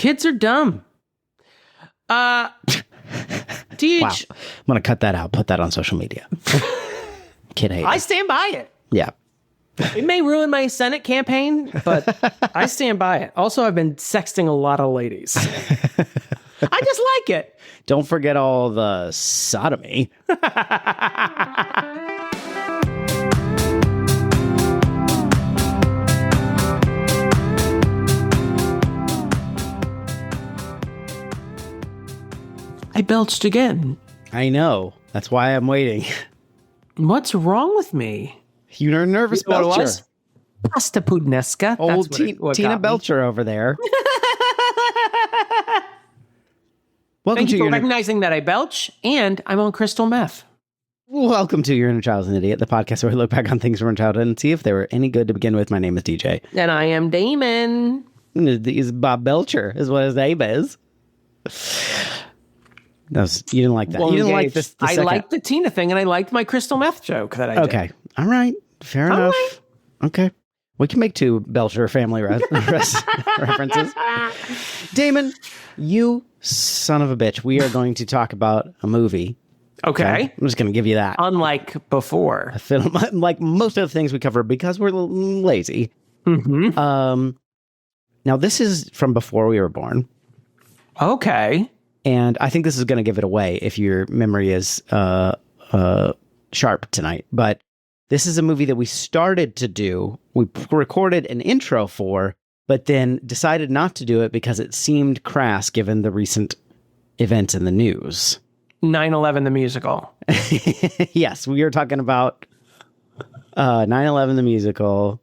Kids are dumb. Teach. Wow. I'm going to cut that out. Put that on social media. Kid hate. I stand by it. Yeah. It may ruin my Senate campaign, but I stand by it. Also, I've been sexting a lot of ladies. I just like it. Don't forget all the sodomy. I belched again. I know. That's why I'm waiting. What's wrong with me? You're a nervous belcher. Pasta puttanesca. Old Tina Belcher over there. Thank you for recognizing that I belch, and I'm on crystal meth. Welcome to Your Inner Child's an Idiot, the podcast where we look back on things from our childhood and see if they were any good to begin with. My name is DJ. And I am Damon. He's Bob Belcher, is what his name is. You didn't like that. Well, you didn't like this. I liked the Tina thing, and I liked my crystal meth joke that I did. Okay. All right. Fair enough. Right. Okay. We can make two Belcher family references. Damon, you son of a bitch. We are going to talk about a movie. Okay. I'm just going to give you that. Unlike before. A film, like most of the things we cover because we're lazy. Mm-hmm. Now, this is from before we were born. Okay. And I think this is going to give it away if your memory is sharp tonight. But this is a movie that we started to do. We recorded an intro for, but then decided not to do it because it seemed crass given the recent events in the news. 9/11 the musical. Yes, we are talking about 9/11 the musical.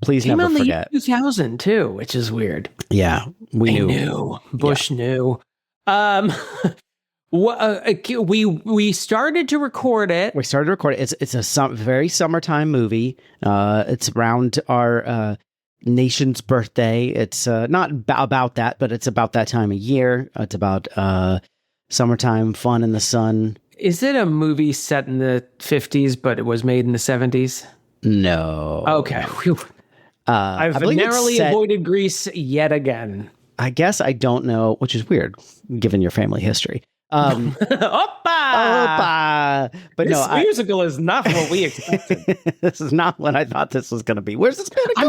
Please Came never on forget. The 2000 too, which is weird. Yeah, we knew. Bush knew. We started to record it. We started to record it. It's a very summertime movie. It's around our nation's birthday. It's not about that, but it's about that time of year. It's about summertime fun in the sun. Is it a movie set in the 50s, but it was made in the 70s? No. Okay. I've narrowly avoided Greece yet again. I guess I don't know, which is weird, given your family history. Opa! But this musical is not what we expected. This is not what I thought this was going to be. Where's this going to go?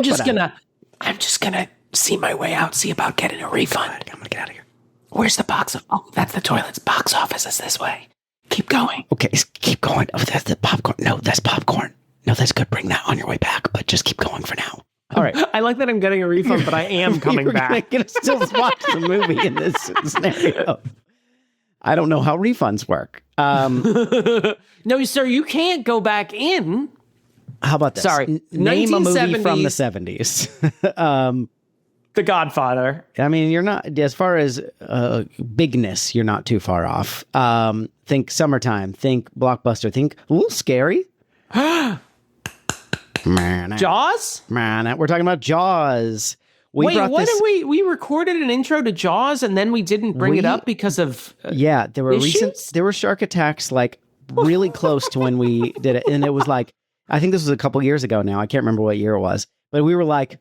I'm just gonna see my way out. See about getting a refund. I'm gonna get out of here. Where's the box? Oh, that's the toilets. Box office is this way. Keep going. Okay, keep going. Oh, that's the popcorn. No, that's popcorn. No, that's good. Bring that on your way back, but just keep going for now. All right. I like that I'm getting a refund, but I am coming back. You're still watch the movie in this scenario. I don't know how refunds work. No, sir, you can't go back in. How about this? Sorry. Name a movie from the 70s. The Godfather. I mean, you're not, as far as bigness, you're not too far off. Think summertime. Think blockbuster. Think a little scary. Jaws? Man, we're talking about Jaws. We recorded an intro to Jaws and then we didn't bring it up because of there were shark attacks like really close to when we did it, and it was like, I think this was a couple years ago now. I can't remember what year it was, but we were like,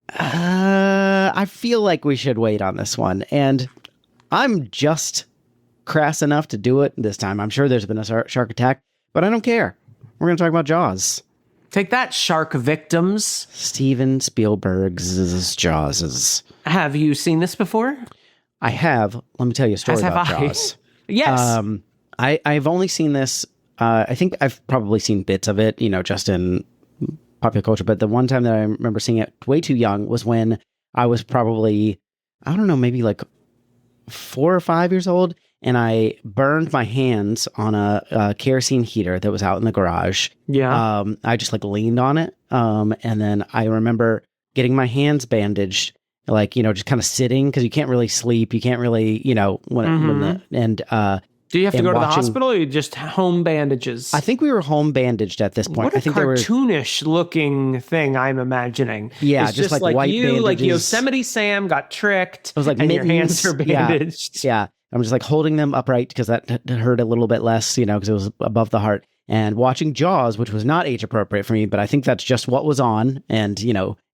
I feel like we should wait on this one, and I'm just crass enough to do it this time. I'm sure there's been a shark attack, but I don't care. We're going to talk about Jaws. Take that, shark victims. Steven Spielberg's Jaws. Have you seen this before? I have. Let me tell you a story about Jaws. Yes. I've only seen this. I think I've probably seen bits of it, just in popular culture. But the one time that I remember seeing it way too young was when I was probably, I don't know, maybe like 4 or 5 years old. And I burned my hands on a kerosene heater that was out in the garage. Yeah. I just like leaned on it. And then I remember getting my hands bandaged, like, just kind of sitting because you can't really sleep. You can't really, do you have to go to the hospital or you just home bandages? I think we were home bandaged at this point. What a I think cartoonish looking thing I'm imagining. Yeah, it's just like white bandages. Like Yosemite Sam got tricked. It was like and mittens. Your hands are bandaged. Yeah. I'm just like holding them upright because that hurt a little bit less, because it was above the heart. And watching Jaws, which was not age appropriate for me, but I think that's just what was on. And,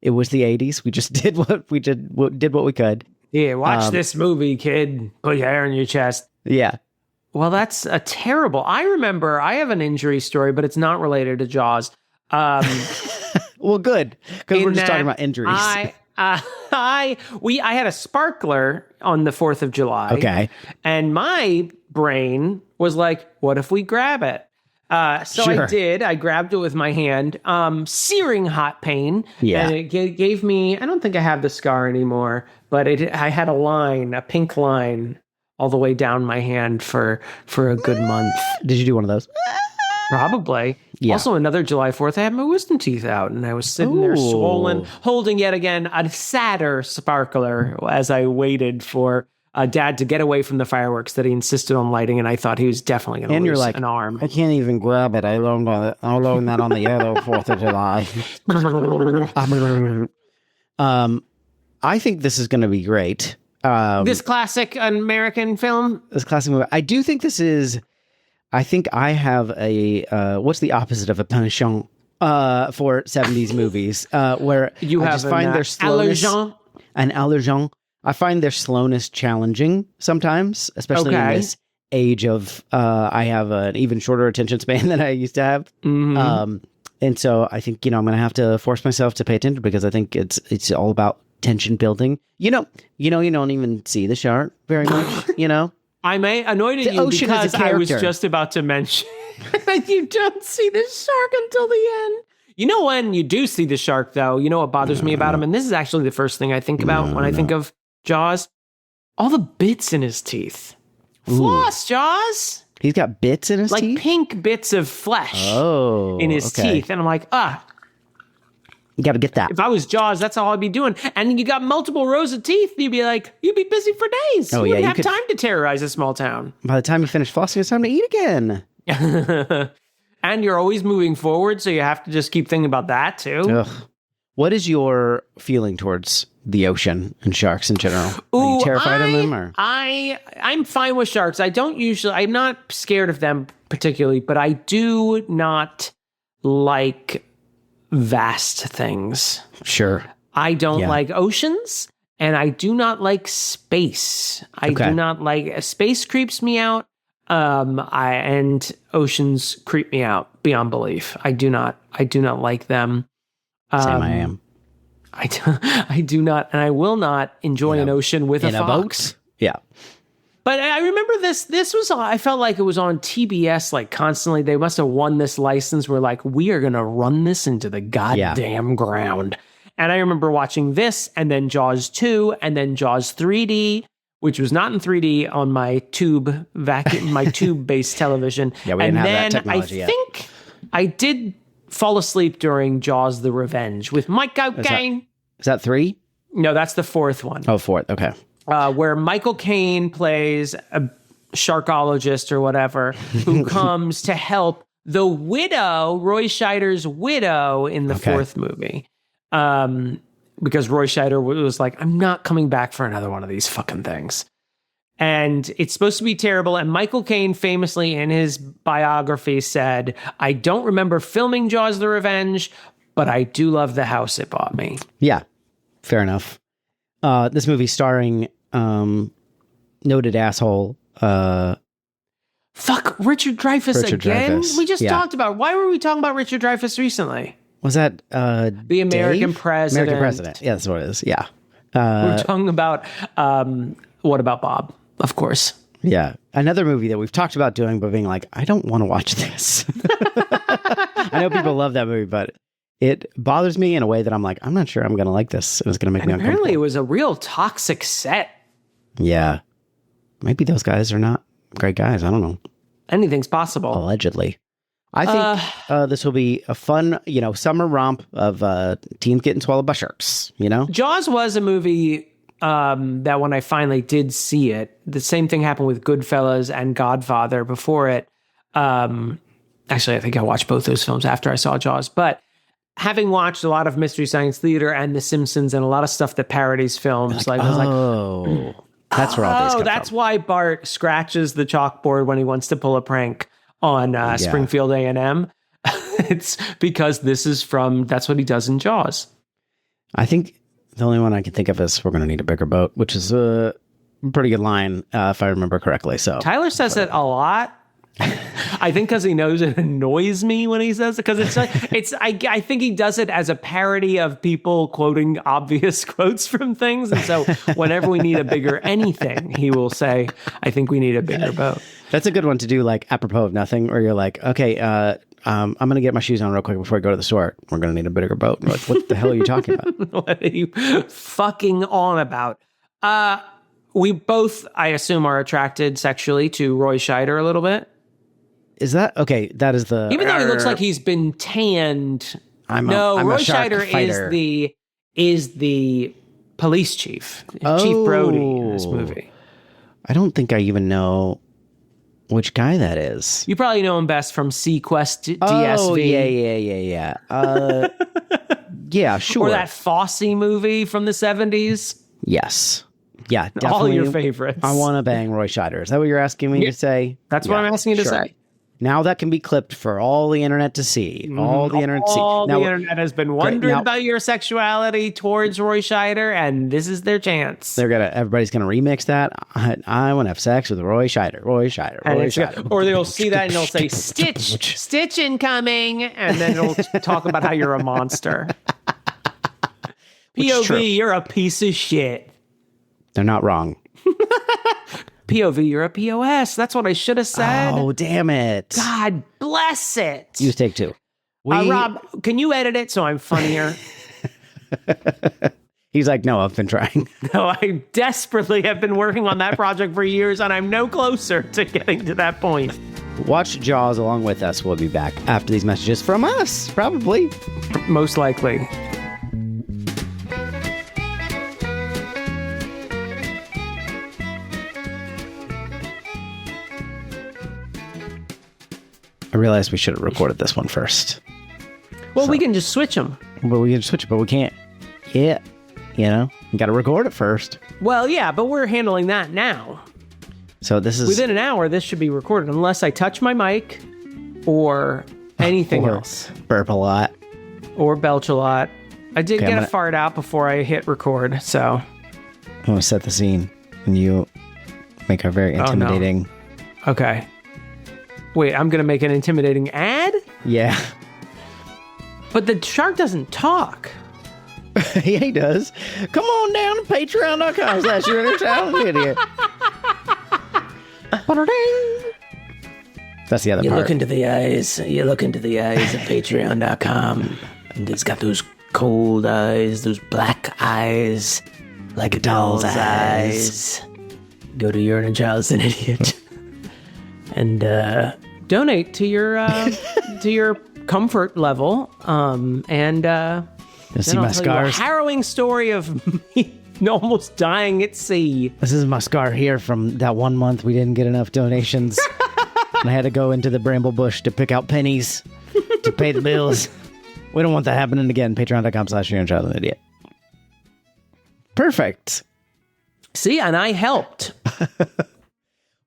it was the 80s. We just did what we could. Yeah, watch this movie, kid. Put your hair on your chest. Yeah. Well, that's a terrible. I remember I have an injury story, but it's not related to Jaws. Well, good, because we're just talking about injuries. I had a sparkler on the 4th of July. Okay. And my brain was like, what if we grab it? So Sure. I did. I grabbed it with my hand. Searing hot pain. Yeah. And it gave me, I don't think I have the scar anymore, but I had a pink line all the way down my hand for a good month. Did you do one of those? Probably. Yeah. Also, another July 4th, I had my wisdom teeth out, and I was sitting there swollen, holding yet again a sadder sparkler as I waited for Dad to get away from the fireworks that he insisted on lighting, and I thought he was definitely going to lose an arm. I can't even grab it. I learned that on the yellow 4th of July. I think this is going to be great. This classic American film? This classic movie. I do think this is... I think I have a... what's the opposite of a penchant for 70s movies? Where you have find their slowness... An allergen. I find their slowness challenging sometimes, especially in this age of... I have an even shorter attention span than I used to have. Mm-hmm. And so I think, I'm going to have to force myself to pay attention because I think it's all about tension building. You don't even see the shark very much, I may annoyed the you ocean because is a character. I was just about to mention that you don't see the shark until the end. You know when you do see the shark, though, you know what bothers me about him? And this is actually the first thing I think about when I think of Jaws. All the bits in his teeth. Floss, Jaws! He's got bits in his teeth? Like pink bits of flesh in his teeth. And I'm like, you got to get that. if I was Jaws, that's all I'd be doing. And you got multiple rows of teeth, you'd be busy for days. You wouldn't have time to terrorize a small town. By the time you finish flossing, it's time to eat again. And you're always moving forward, so you have to just keep thinking about that, too. Ugh. What is your feeling towards the ocean and sharks in general? Are you terrified of them? Or? I'm fine with sharks. I'm not scared of them particularly, but I do not like vast things. Sure. I don't like oceans, and I do not like space. I do not like space creeps me out. And oceans creep me out beyond belief. I do not like them. Same I am. I do not, and I will not enjoy an ocean with a fox. Yeah. But I remember this was, I felt like it was on TBS like constantly. They must have won this license. We're like, we are going to run this into the goddamn ground. And I remember watching this and then Jaws 2 and then Jaws 3D, which was not in 3D on my tube vacuum, my tube-based television. Yeah, we didn't have that technology yet. I think I did fall asleep during Jaws: The Revenge with Michael Caine. Is that 3? No, that's the 4th one. Oh, 4th. Okay. Where Michael Caine plays a sharkologist or whatever who comes to help the widow, Roy Scheider's widow, in the 4th movie. Because Roy Scheider was like, I'm not coming back for another one of these fucking things. And it's supposed to be terrible. And Michael Caine famously in his biography said, I don't remember filming Jaws: The Revenge, but I do love the house it bought me. Yeah, fair enough. This movie starring noted asshole. Fuck, Richard Dreyfuss again? Dreyfuss. We just talked about, why were we talking about Richard Dreyfuss recently? Was that the American president? American president. Yeah, that's what it is. Yeah. We're talking about What About Bob, of course. Yeah. Another movie that we've talked about doing, but being like, I don't want to watch this. I know people love that movie, but it bothers me in a way that I'm like, I'm not sure I'm going to like this. It's going to make me uncomfortable. Apparently it was a real toxic set. Yeah. Maybe those guys are not great guys. I don't know. Anything's possible. Allegedly. I think this will be a fun, summer romp of teens getting swallowed by sharks, Jaws was a movie that when I finally did see it, the same thing happened with Goodfellas and Godfather before it. Actually, I think I watched both those films after I saw Jaws. But having watched a lot of Mystery Science Theater and The Simpsons and a lot of stuff that parodies films, I was like, that's where all these come that's from. why Bart scratches the chalkboard when he wants to pull a prank on Springfield A&M. It's because that's what he does in Jaws. I think The only one I can think of is we're going to need a bigger boat, which is a pretty good line, if I remember correctly. So Tyler says it a lot. I think because he knows it annoys me when he says it, because I think he does it as a parody of people quoting obvious quotes from things. And so whenever we need a bigger anything, he will say, I think we need a bigger boat. That's a good one to do, like, apropos of nothing, where you're like, okay, I'm going to get my shoes on real quick before I go to the store. We're going to need a bigger boat. Like, what the hell are you talking about? What are you fucking on about? We both, I assume, are attracted sexually to Roy Scheider a little bit. Is that okay? That is the even though he looks like he's been tanned. I'm Roy Scheider is the police chief, Chief Brody in this movie. I don't think I even know which guy that is. You probably know him best from Sequest DSV. Oh yeah. Yeah, sure. Or that Fosse movie from the 70s. Yes. Yeah, definitely. All your favorites. I want to bang Roy Scheider. Is that what you're asking me to say? That's what I'm asking you to say. Now that can be clipped for all the internet to see. All the internet to see. All the internet has been wondering about your sexuality towards Roy Scheider, and this is their chance. Everybody's gonna remix that. I want to have sex with Roy Scheider. Roy Scheider. Or they'll see that and they'll say, Stitch incoming, and then it'll talk about how you're a monster. POV, you're a piece of shit. They're not wrong. POV, you're a POS. That's what I should have said. Oh, damn it. God bless it. You take two. Rob, can you edit it so I'm funnier? He's like, no, I've been trying. No, I desperately have been working on that project for years, and I'm no closer to getting to that point. Watch Jaws along with us. We'll be back after these messages from us, probably. Most likely. I realized we should have recorded this one first. Well, we can just switch them. Well, we can switch it, but we can't. Yeah. You know, we got to record it first. Well, yeah, but we're handling that now. So this is... Within an hour, this should be recorded, unless I touch my mic or anything else. Burp a lot. Or belch a lot. I did get a fart out before I hit record, so... I'm going to set the scene, and you make a very intimidating... Oh, no. Okay. Wait, I'm going to make an intimidating ad? Yeah. But the shark doesn't talk. Yeah, he does. Come on down to patreon.com/yourinnerchild'idiot. That's the other part. You look into the eyes of patreon.com, and it's got those cold eyes, those black eyes, like a doll's eyes. Go to You're in a Child's an Idiot. And donate to your comfort level. And you'll see my scars. A harrowing story of me almost dying at sea. This is my scar here from that 1 month we didn't get enough donations. And I had to go into the bramble bush to pick out pennies to pay the bills. We don't want that happening again. Patreon.com/yourinnerchild'idiot. Perfect. See, and I helped.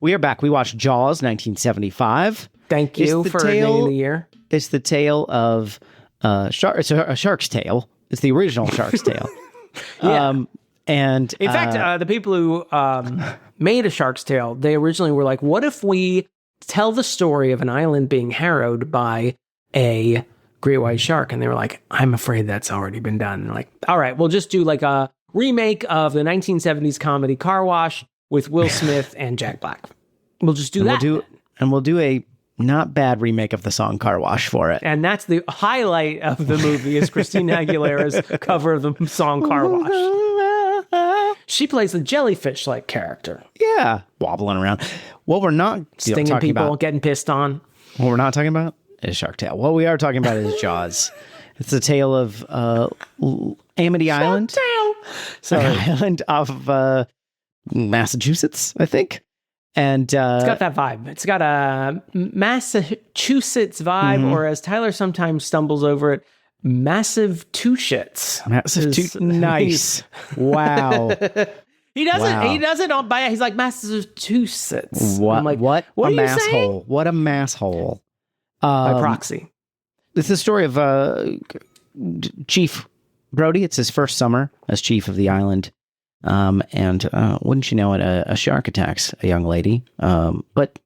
We are back. We watched Jaws, 1975. Thank you for naming the year. It's the tale of it's a shark's tale. It's the original shark's tale. Yeah. And in fact, the people who made A Shark's Tale, they originally were like, what if we tell the story of an island being harrowed by a great white shark? And they were like, I'm afraid that's already been done. And they're like, all right, we'll just do like a remake of the 1970s comedy Car Wash with Will Smith and Jack Black. We'll just do that. We'll do a not bad remake of the song Car Wash for it. And that's the highlight of the movie is Christina Aguilera's cover of the song Car Wash. She plays the jellyfish-like character. Yeah. Wobbling around. What we're not stinging people, about, getting pissed on. What we're not talking about is Shark Tale. What we are talking about is Jaws. It's the tale of Amity Island. Sorry. Island off of Massachusetts, I think. And it's got that vibe. It's got a Massachusetts vibe, or as Tyler sometimes stumbles over it, massive two shits. Nice. Wow. He doesn't by he's like Massachusetts. What? I'm like, what a masshole. What a masshole. By proxy. It's the story of Chief Brody, it's his first summer as chief of the island. And wouldn't you know it, a shark attacks a young lady. But,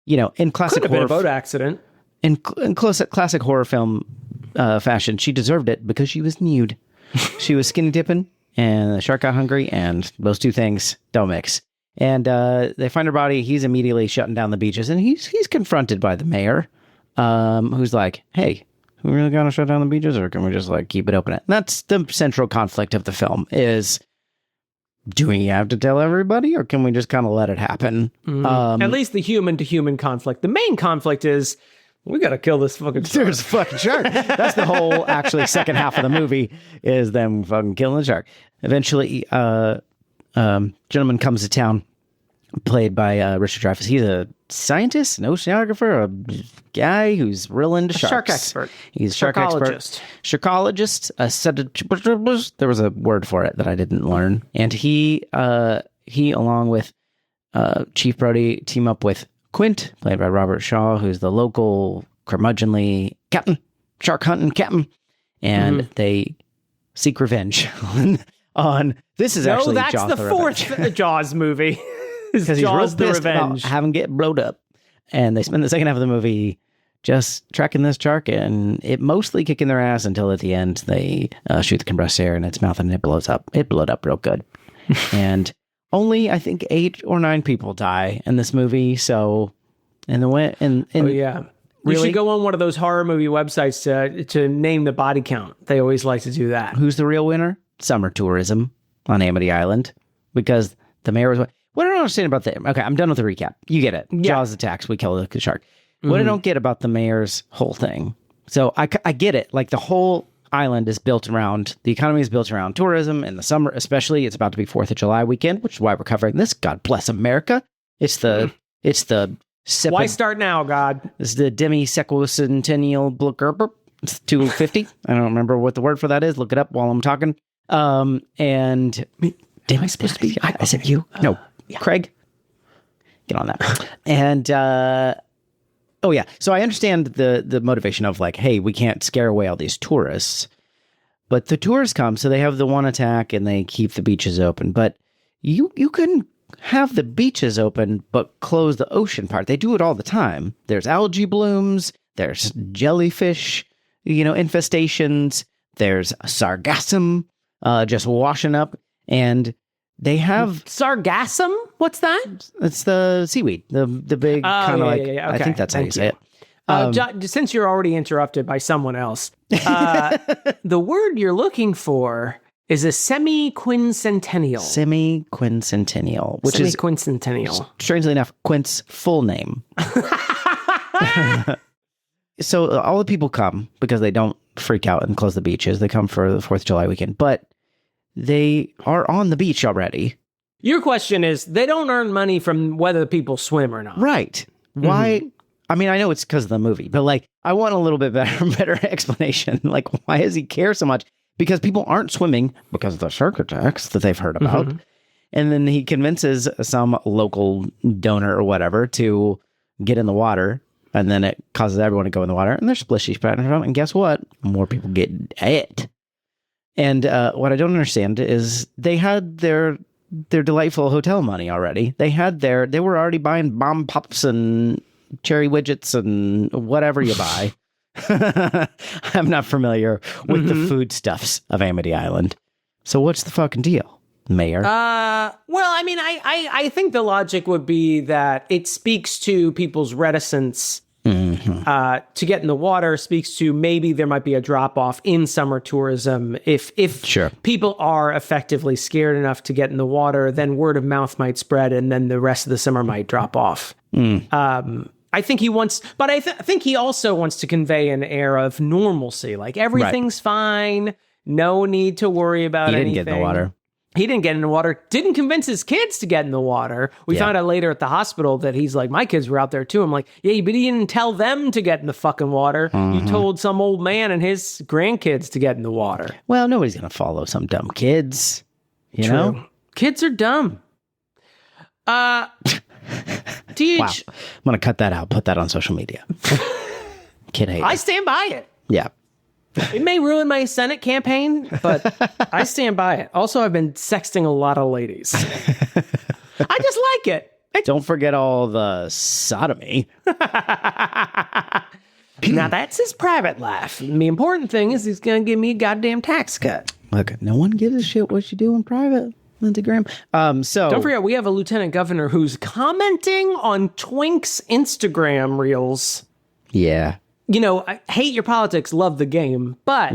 in classic horror... boat accident. In classic horror film fashion, she deserved it because she was nude. She was skinny dipping, and the shark got hungry, and those two things don't mix. And they find her body. He's immediately shutting down the beaches, and he's confronted by the mayor, who's like, hey, we really got to shut down the beaches, or can we just keep it open? And that's the central conflict of the film is, do we have to tell everybody, or can we just kind of let it happen? At least the human to human conflict. The main conflict is, we got to kill this fucking shark. There's a fucking shark. That's the whole, actually, second half of the movie is them fucking killing the shark. Eventually, gentleman comes to town, played by Richard Dreyfuss. He's a scientist, an oceanographer, a guy who's real into sharks. Shark expert. He's a shark expert. Sharkologist. There was a word for it that I didn't learn. And he along with Chief Brody, team up with Quint, played by Robert Shaw, who's the local curmudgeonly captain, shark hunting captain, and they seek revenge on this is actually that's Jaws the fourth Jaws movie. Because Jaws the Revenge, having get blowed up, and they spend the second half of the movie just tracking this shark, and it mostly kicking their ass until at the end they shoot the compressed air in its mouth and it blows up. It blowed up real good, and only I think 8 or 9 people die in this movie. So, and the way, and oh yeah, you should go on one of those horror movie websites to name the body count. They always like to do that. Who's the real winner? Summer tourism on Amity Island, because the mayor was. What I don't understand about okay, I'm done with the recap. You get it. Yeah. Jaws attacks, we kill the shark. What I don't get about the mayor's whole thing. So I get it. The whole island is built around, the economy is built around tourism. In the summer, especially, it's about to be 4th of July weekend, which is why we're covering this. God bless America. It's the why start now, God? It's the demi-sequicentennial blooper. It's 250. I don't remember what the word for that is. Look it up while I'm talking. And am I supposed to be? I said you. No. Yeah. Craig, get on that. And, oh yeah. So I understand the motivation of hey, we can't scare away all these tourists, but the tourists come, so they have the one attack and they keep the beaches open. But you can have the beaches open, but close the ocean part. They do it all the time. There's algae blooms. There's jellyfish, infestations. There's sargassum, just washing up, and they have sargassum. What's that? It's the seaweed, the big kind of Okay. I think that's how you say it. Since you're already interrupted by someone else, the word you're looking for is a semi-quincentennial. Semi-quincentennial, which is strangely enough Quint's full name. So all the people come because they don't freak out and close the beaches. They come for the 4th of July weekend, but they are on the beach already. Your question is, they don't earn money from whether people swim or not. Right. Why? I mean, I know it's because of the movie, but I want a little bit better explanation. Why does he care so much? Because people aren't swimming because of the shark attacks that they've heard about. And then he convinces some local donor or whatever to get in the water. And then it causes everyone to go in the water. And they're splishy-splattered. And guess what? More people get it. And what I don't understand is they had their delightful hotel money already. They were already buying bomb pops and cherry widgets and whatever you buy. I'm not familiar with the foodstuffs of Amity Island. So what's the fucking deal, Mayor? Well, I mean, I think the logic would be that it speaks to people's reticence to get in the water, speaks to maybe there might be a drop-off in summer tourism. If people are effectively scared enough to get in the water, then word of mouth might spread, and then the rest of the summer might drop off. I think he wants, but I think he also wants to convey an air of normalcy. Everything's fine, no need to worry about anything. He didn't get in the water. He didn't get in the water, didn't convince his kids to get in the water. We found out later at the hospital that he's like, my kids were out there too. I'm like, yeah, but he didn't tell them to get in the fucking water. You told some old man and his grandkids to get in the water. Well, nobody's going to follow some dumb kids. You know? Kids are dumb. Wow. I'm going to cut that out, put that on social media. Kid hate. I stand by it. Yeah. It may ruin my Senate campaign, but I stand by it. Also, I've been sexting a lot of ladies. I just like it. Don't forget all the sodomy. Now, that's his private life. The important thing is he's going to give me a goddamn tax cut. Look, no one gives a shit what you do in private, Lindsey Graham. So don't forget, we have a lieutenant governor who's commenting on Twink's Instagram reels. Yeah. You know, I hate your politics, love the game, but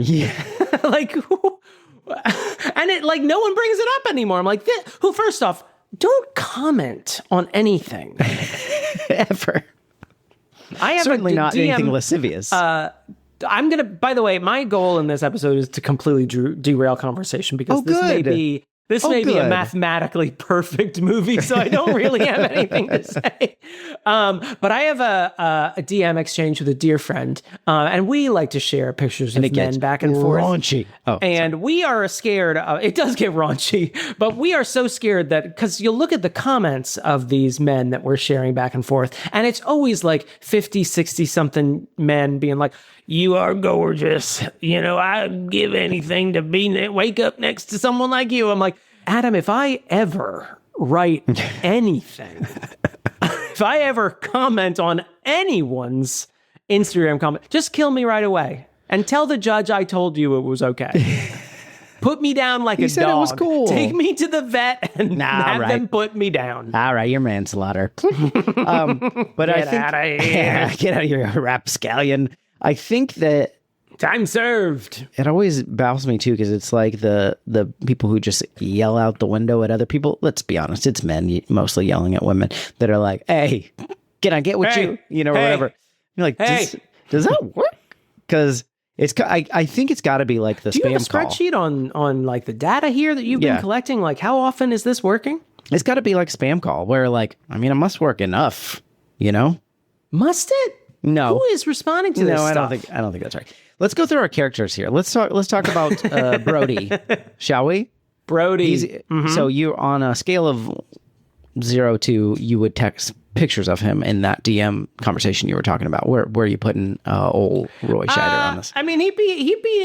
like, and it like no one brings it up anymore. I'm like, who? First off, don't comment on anything ever. I have certainly not DM, anything lascivious. I'm gonna. By the way, my goal in this episode is to completely derail conversation because this may be a mathematically perfect movie, so I don't really have anything to say. But I have a DM exchange with a dear friend, and we like to share pictures of men back and forth. Raunchy. And we are scared. It does get raunchy, but we are so scared that because you'll look at the comments of these men that we're sharing back and forth, and it's always like 50, 60 something men being like, "You are gorgeous. You know, I'd give anything to wake up next to someone like you." I'm like, Adam, if I ever write anything, if I ever comment on anyone's Instagram comment, just kill me right away and tell the judge I told you it was okay. Put me down like a said dog. It was cool. Take me to the vet and have them put me down. All right, you're manslaughter. But I think get out of here, rapscallion. I think that time served. It always baffles me too because it's like the people who just yell out the window at other people. Let's be honest, it's men mostly yelling at women that are like, "Hey, can I get with you?" You know, or whatever. You're like, does that work? Because I think it's got to be like the spam call. Do you have a spreadsheet on like the data here that you've been collecting? Like, how often is this working? It's got to be like spam call where like, I mean, it must work enough, you know? Must it? No. Who is responding to this stuff? I don't think that's right. Let's go through our characters here. Let's talk about Brody, shall we? Brody. So you're on a scale of 0 to you would text pictures of him in that DM conversation you were talking about. Where are you putting old Roy Scheider on this? I mean, he'd be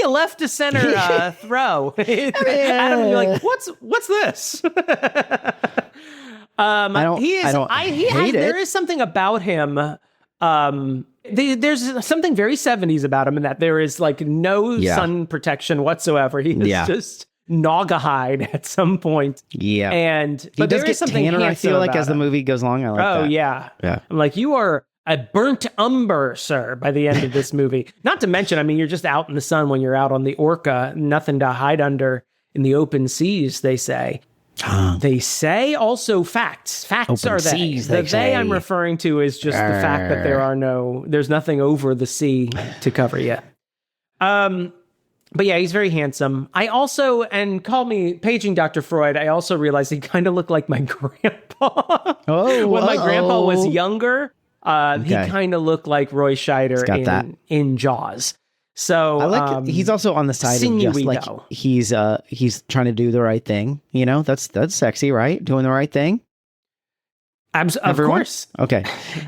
a left to center throw. Adam would be like, what's this? There is something about him. There's something very 70s about him in that there is like no sun protection whatsoever. He is just Naugahyde at some point. Yeah. But there is something tanner, I feel like, as the movie goes along. I like that. Oh, yeah. I'm like, you are a burnt umber, sir, by the end of this movie. Not to mention, I mean, you're just out in the sun when you're out on the Orca, nothing to hide under in the open seas, they say. They say also facts. Facts open are seas, they. The they I'm referring to is just the fact that there's nothing over the sea to cover yet. But yeah, he's very handsome. I also, and call me paging Dr. Freud, I also realized he kind of looked like my grandpa. When my grandpa was younger, he kind of looked like Roy Scheider in Jaws. So I like he's also on the side of just like he's trying to do the right thing. You know, that's sexy, right? Doing the right thing. Of course. Okay.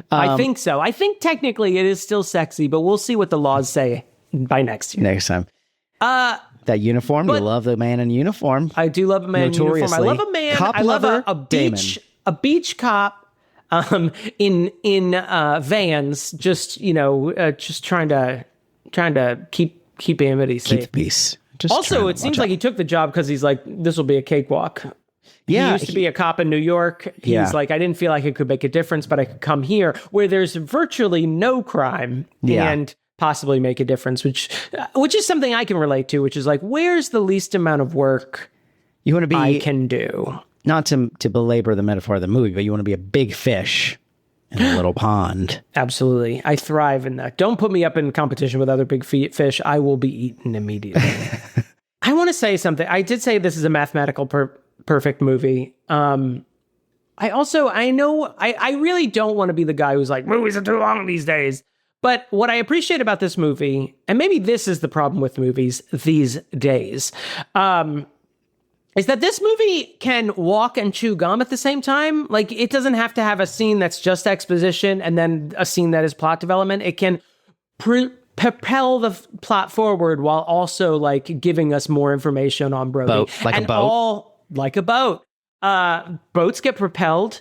I think so. I think technically it is still sexy, but we'll see what the laws say by next year. Next time. That uniform, you love the man in uniform. I do love a man in uniform. I love a man. I love a beach cop in Vans, just trying to keep Amity safe. Keep the peace. Also, it seems like he took the job because he's like, this will be a cakewalk. Yeah, he used to be a cop in New York. He's like, I didn't feel like it could make a difference, but I could come here where there's virtually no crime and possibly make a difference, which is something I can relate to, which is like, where's the least amount of work you want to be? I can do. Not to belabor the metaphor of the movie, but you want to be a big fish in a little pond. Absolutely. I thrive in that. Don't put me up in competition with other big fish. I will be eaten immediately. I want to say something. I did say this is a mathematical perfect movie. I really don't want to be the guy who's like, movies are too long these days. But what I appreciate about this movie, and maybe this is the problem with movies these days, is that this movie can walk and chew gum at the same time. Like, it doesn't have to have a scene that's just exposition and then a scene that is plot development. It can propel the plot forward while also like giving us more information on Brody. A boat. Like a boat. Boats get propelled.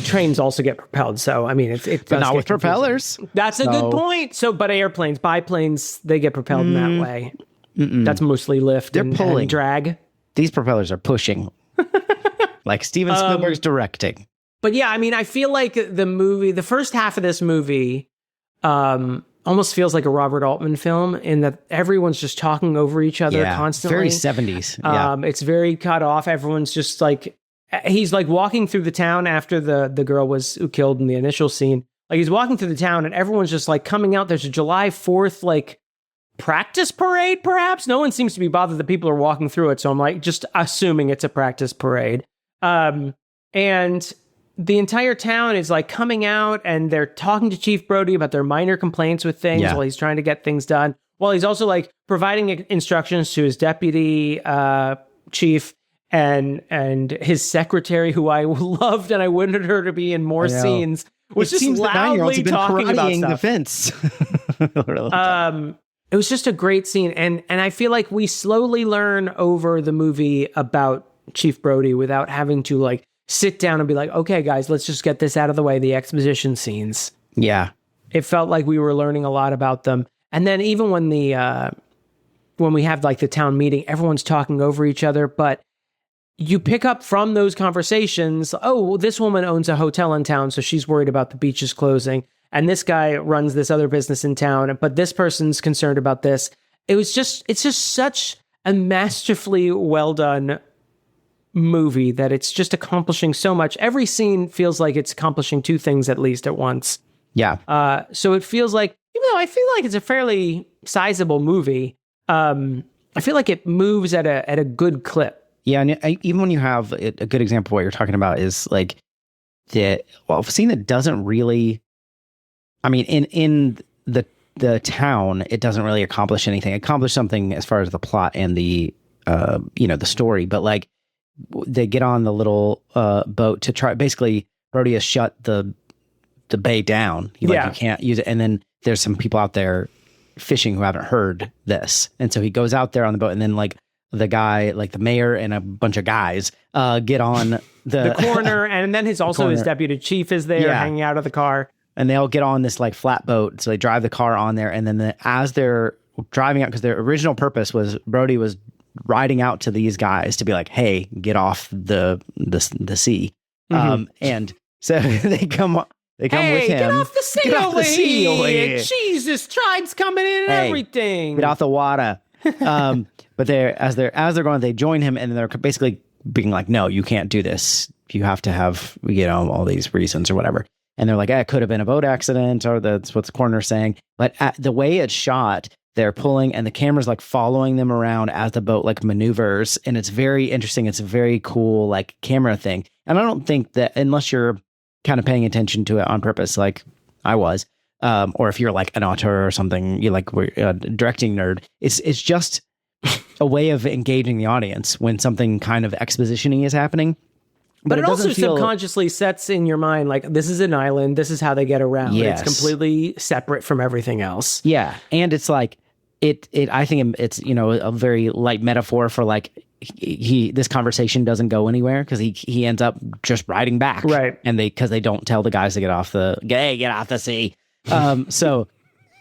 Trains also get propelled. So I mean, it's not with propellers. That's a good point. So, but airplanes, biplanes, they get propelled in that way. That's mostly lift. They're pulling, and drag. These propellers are pushing, like Steven Spielberg's directing. But yeah, I mean, I feel like the first half of this movie, almost feels like a Robert Altman film in that everyone's just talking over each other constantly. Very 70s. Yeah. It's very cut off. Everyone's just like, he's like walking through the town after the girl was killed in the initial scene. Like he's walking through the town and everyone's just like coming out. There's a July 4th, like practice parade, perhaps. No one seems to be bothered that people are walking through it. So I'm like, just assuming it's a practice parade. And the entire town is like coming out and they're talking to Chief Brody about their minor complaints with things while he's trying to get things done. While he's also like providing instructions to his deputy chief and his secretary, who I loved and I wanted her to be in more scenes, was just loudly talking about stuff. The fence. It was just a great scene. And I feel like we slowly learn over the movie about Chief Brody without having to like sit down and be like, okay, guys, let's just get this out of the way. The exposition scenes. Yeah. It felt like we were learning a lot about them. And then even when we have like the town meeting, everyone's talking over each other, but you pick up from those conversations, oh, well, this woman owns a hotel in town, so she's worried about the beaches closing. And this guy runs this other business in town, but this person's concerned about this. It's just such a masterfully well done movie that it's just accomplishing so much. Every scene feels like it's accomplishing two things at least at once. Yeah. So it feels like, even though I feel like it's a fairly sizable movie, I feel like it moves at a good clip. Yeah, and even when you have a good example of what you're talking about is like a scene that doesn't really, I mean, in the town, it doesn't really accomplish anything. It accomplished something as far as the plot and the the story, but like they get on the little boat to try. Basically, Brody has shut the bay down. You can't use it, and then there's some people out there fishing who haven't heard this, and so he goes out there on the boat, and then like the guy, like the mayor and a bunch of guys, get on the coroner, and then his deputy chief is there hanging out of the car, and they all get on this like flat boat. So they drive the car on there, and then as they're driving out, because their original purpose was Brody was riding out to these guys to be like, hey, get off the sea. And so they come with him. Get off the sea over here. Jesus, tribe's coming in and everything. Get off the water. But as they're going, they join him, and they're basically being like, no, you can't do this. You have to have, all these reasons or whatever. And they're like, it could have been a boat accident, or that's what the coroner's saying. But the way it's shot, they're pulling, and the camera's like following them around as the boat like maneuvers, and it's very interesting. It's a very cool like camera thing, and I don't think that unless you're kind of paying attention to it on purpose, like I was, or if you're like an auteur or something, you like a directing nerd, it's just a way of engaging the audience when something kind of expositioning is happening. But it also subconsciously sets in your mind, like, this is an island. This is how they get around. Yes. It's completely separate from everything else. Yeah. And it's like, I think it's, a very light metaphor for like, this conversation doesn't go anywhere because he ends up just riding back. Right. And because they don't tell the guys to get off the sea. So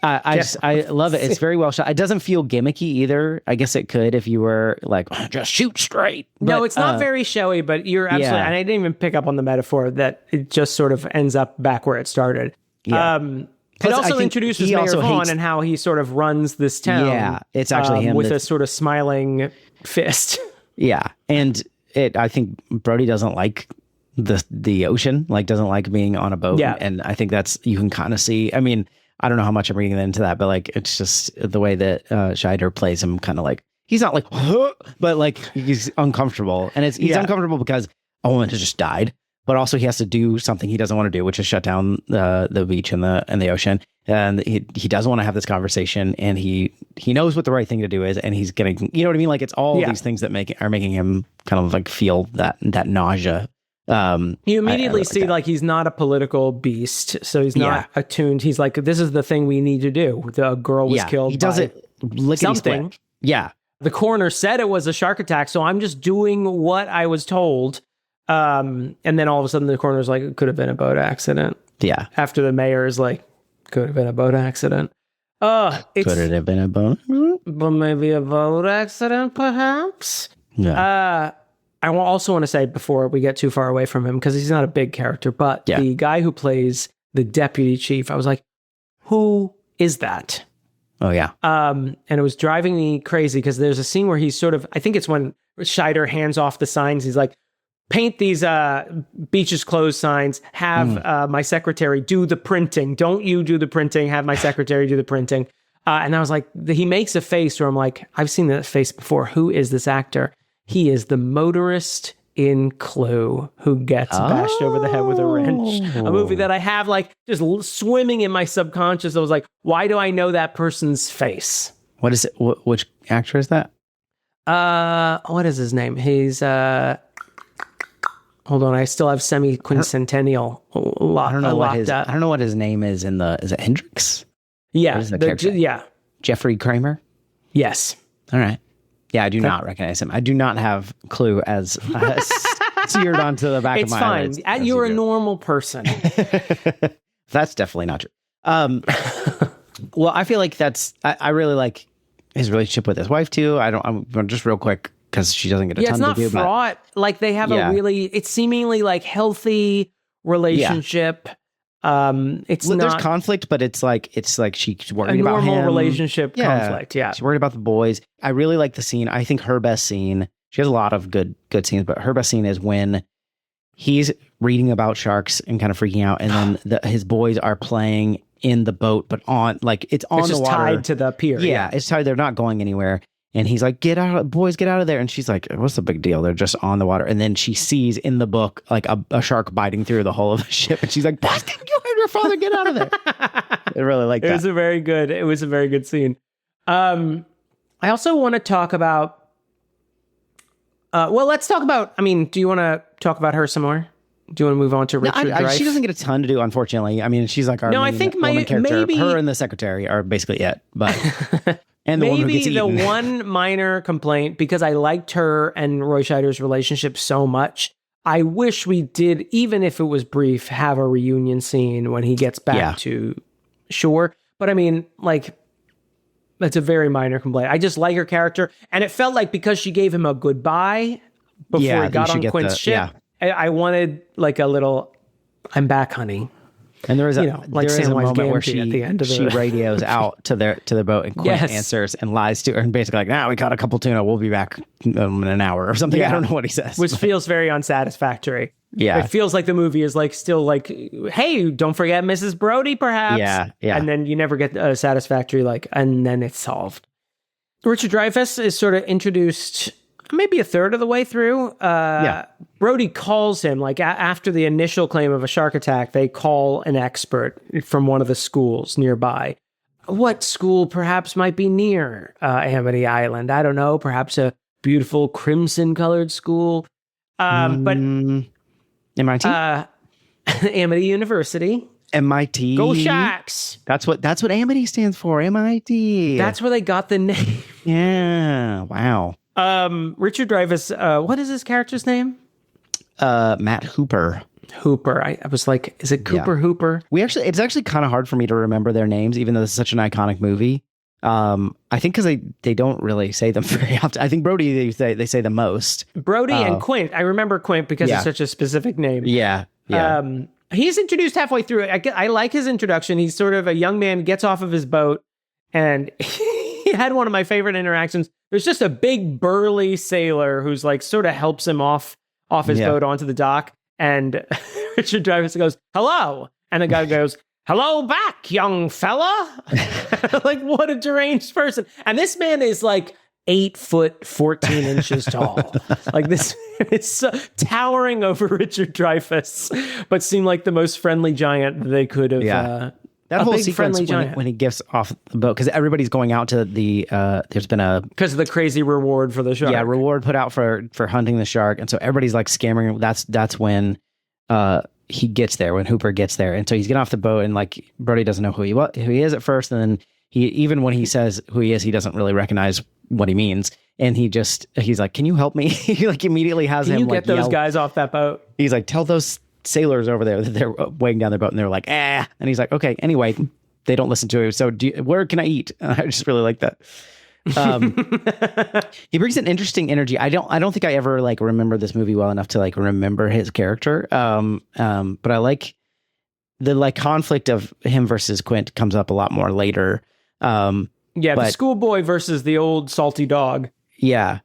I love it. It's very well shot. It doesn't feel gimmicky either. I guess it could if you were like, just shoot straight. No, it's not very showy, but you're absolutely, and I didn't even pick up on the metaphor that it just sort of ends up back where it started. Yeah. It also introduces Mayor Vaughn and how he sort of runs this town. Yeah, it's actually him with a sort of smiling fist. Yeah, and I think Brody doesn't like the ocean, like doesn't like being on a boat. Yeah. And I think that's, you can kind of see, I mean, I don't know how much I'm reading into that, but like, it's just the way that Scheider plays him, kind of like, he's not like, but like he's uncomfortable. And he's uncomfortable because a woman has just died, but also he has to do something he doesn't want to do, which is shut down the beach and the ocean. And he doesn't want to have this conversation, and he knows what the right thing to do is, and he's getting, you know what I mean? Like, it's all these things that are making him kind of like feel that nausea You immediately see like he's not a political beast, so he's not attuned. He's like, this is the thing we need to do. The girl was killed. He does by it lickety-split. Yeah. The coroner said it was a shark attack, so I'm just doing what I was told. And then all of a sudden the coroner's like, it could have been a boat accident. Yeah. After the mayor is like, could have been a boat accident. Could it have been a boat? But maybe a boat accident, perhaps? Yeah. I also want to say before we get too far away from him, because he's not a big character, but the guy who plays the deputy chief, I was like, who is that? Oh, yeah. And it was driving me crazy because there's a scene where he's sort of, I think it's when Scheider hands off the signs. He's like, paint these beaches closed signs, have my secretary do the printing. Don't you do the printing, have my secretary do the printing. And I was like, he makes a face where I'm like, I've seen that face before. Who is this actor? He is the motorist in Clue who gets bashed over the head with a wrench. A movie that I have like just swimming in my subconscious. I was like, why do I know that person's face? What is it? Which actor is that? What is his name? He's hold on, I still have semi-quincentennial I don't know what his name is in the. Is it Hendrix? Yeah, yeah. Jeffrey Kramer. Yes. All right. Yeah, I do not recognize him. I do not have Clue as seared onto the back of my head. It's fine. You're a normal person. That's definitely not true. Well, I feel like I really like his relationship with his wife too. I'm just real quick because she doesn't get a ton to do. It's not fraught. Like they have a really, it's seemingly like healthy relationship. There's conflict, but it's like she's worried about him. A normal relationship conflict. Yeah, she's worried about the boys. I really like the scene. I think her best scene. She has a lot of good scenes, but her best scene is when he's reading about sharks and kind of freaking out, and then his boys are playing in the boat, but it's on the water, tied to the pier. Yeah, it's tied. They're not going anywhere. And he's like, boys, get out of there. And she's like, what's the big deal? They're just on the water. And then she sees in the book, like a shark biting through the hull of the ship. And she's like, Boston, you heard your father, get out of there. I really like that. It was a very good scene. I also want to talk about, let's talk about, do you want to talk about her some more? Do you want to move on to Richard Dreyfuss? She doesn't get a ton to do, unfortunately. I mean, she's like our woman character. Her and the secretary are basically it. But... And maybe the one minor complaint, because I liked her and Roy Scheider's relationship so much, I wish we did, even if it was brief, have a reunion scene when he gets back to shore. But I mean, like, that's a very minor complaint. I just like her character. And it felt like because she gave him a goodbye before he got on Quint's ship, I wanted like a little, I'm back, honey. And there is a moment where she at the end of she radios out to the boat, and Quint answers and lies to her, and basically like, we caught a couple tuna, we'll be back in an hour or something. I don't know what he says, which feels very unsatisfactory. Yeah, it feels like the movie is like still like, hey, don't forget Mrs. Brody, perhaps. Yeah, and then you never get a satisfactory and then it's solved. Richard Dreyfuss is sort of introduced maybe a third of the way through. Brody calls him, like after the initial claim of a shark attack, they call an expert from one of the schools nearby. What school perhaps might be near Amity Island? I don't know. Perhaps a beautiful crimson-colored school. But MIT? Amity University. MIT. Go Sharks! That's what Amity stands for. MIT. That's where they got the name. Yeah. Wow. Richard Dreyfuss, what is his character's name? Matt Hooper. I was like, is it Cooper Hooper? It's actually kind of hard for me to remember their names, even though this is such an iconic movie. I think because they don't really say them very often. I think Brody, they say the most. Brody and Quint. I remember Quint because it's such a specific name. Yeah. He's introduced halfway through. I like his introduction. He's sort of a young man, gets off of his boat, and he had one of my favorite interactions. There's just a big burly sailor who's like sort of helps him off his boat onto the dock. And Richard Dreyfuss goes, hello. And the guy goes, hello back, young fella. Like, what a deranged person. And this man is like 8 foot, 14 inches tall. Like this is towering over Richard Dreyfuss, but seemed like the most friendly giant they could have That a whole big sequence friendly giant. when he gets off the boat, because everybody's going out to the, there's been a... Because of the crazy reward for the shark. Yeah, reward put out for hunting the shark. And so everybody's like scammering. That's when he gets there, when Hooper gets there. And so he's getting off the boat and like Brody doesn't know who he is at first. And then even when he says who he is, he doesn't really recognize what he means. And he's like, can you help me? He like immediately has him like get those guys off that boat? He's like, tell those sailors over there that they're weighing down their boat. And they're like, ah. And he's like, okay, anyway, they don't listen to him. So where can I eat? I just really like that. He brings an interesting energy. I don't think I ever like remember this movie well enough to like remember his character. But I like the like conflict of him versus Quint comes up a lot more later. The schoolboy versus the old salty dog. Yeah.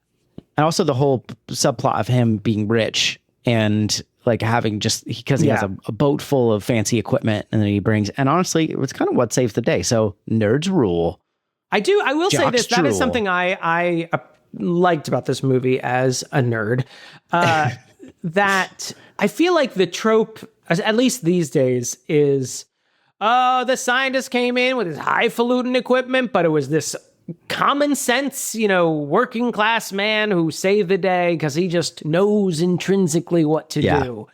And also the whole subplot of him being rich and like having because he has a boat full of fancy equipment and then he brings, and honestly, it's kind of what saves the day. So nerds rule. I will say this. That is something I liked about this movie as a nerd. That I feel like the trope, at least these days, is, the scientist came in with his highfalutin equipment, but it was this common sense, working class man who saved the day because he just knows intrinsically what to do.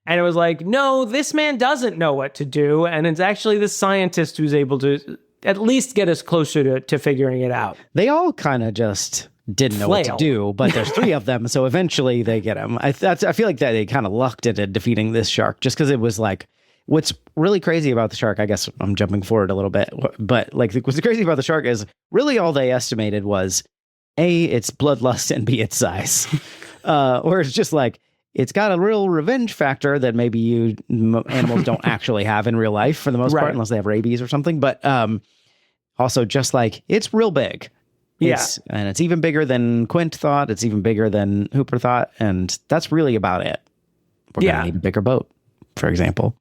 And it was like, no, this man doesn't know what to do. And it's actually the scientist who's able to at least get us closer to figuring it out. They all kind of just didn't know what to do, but there's 3 of them. So eventually they get him. I feel like that they kind of lucked into defeating this shark just because it was like, what's really crazy about the shark, I guess I'm jumping forward a little bit, but like what's crazy about the shark is really all they estimated was A, its bloodlust, and B, its size. Or it's just like, it's got a real revenge factor that maybe animals don't actually have in real life for the most part, unless they have rabies or something. But also just like, it's real big. And it's even bigger than Quint thought. It's even bigger than Hooper thought. And that's really about it. We're going to need a bigger boat, for example.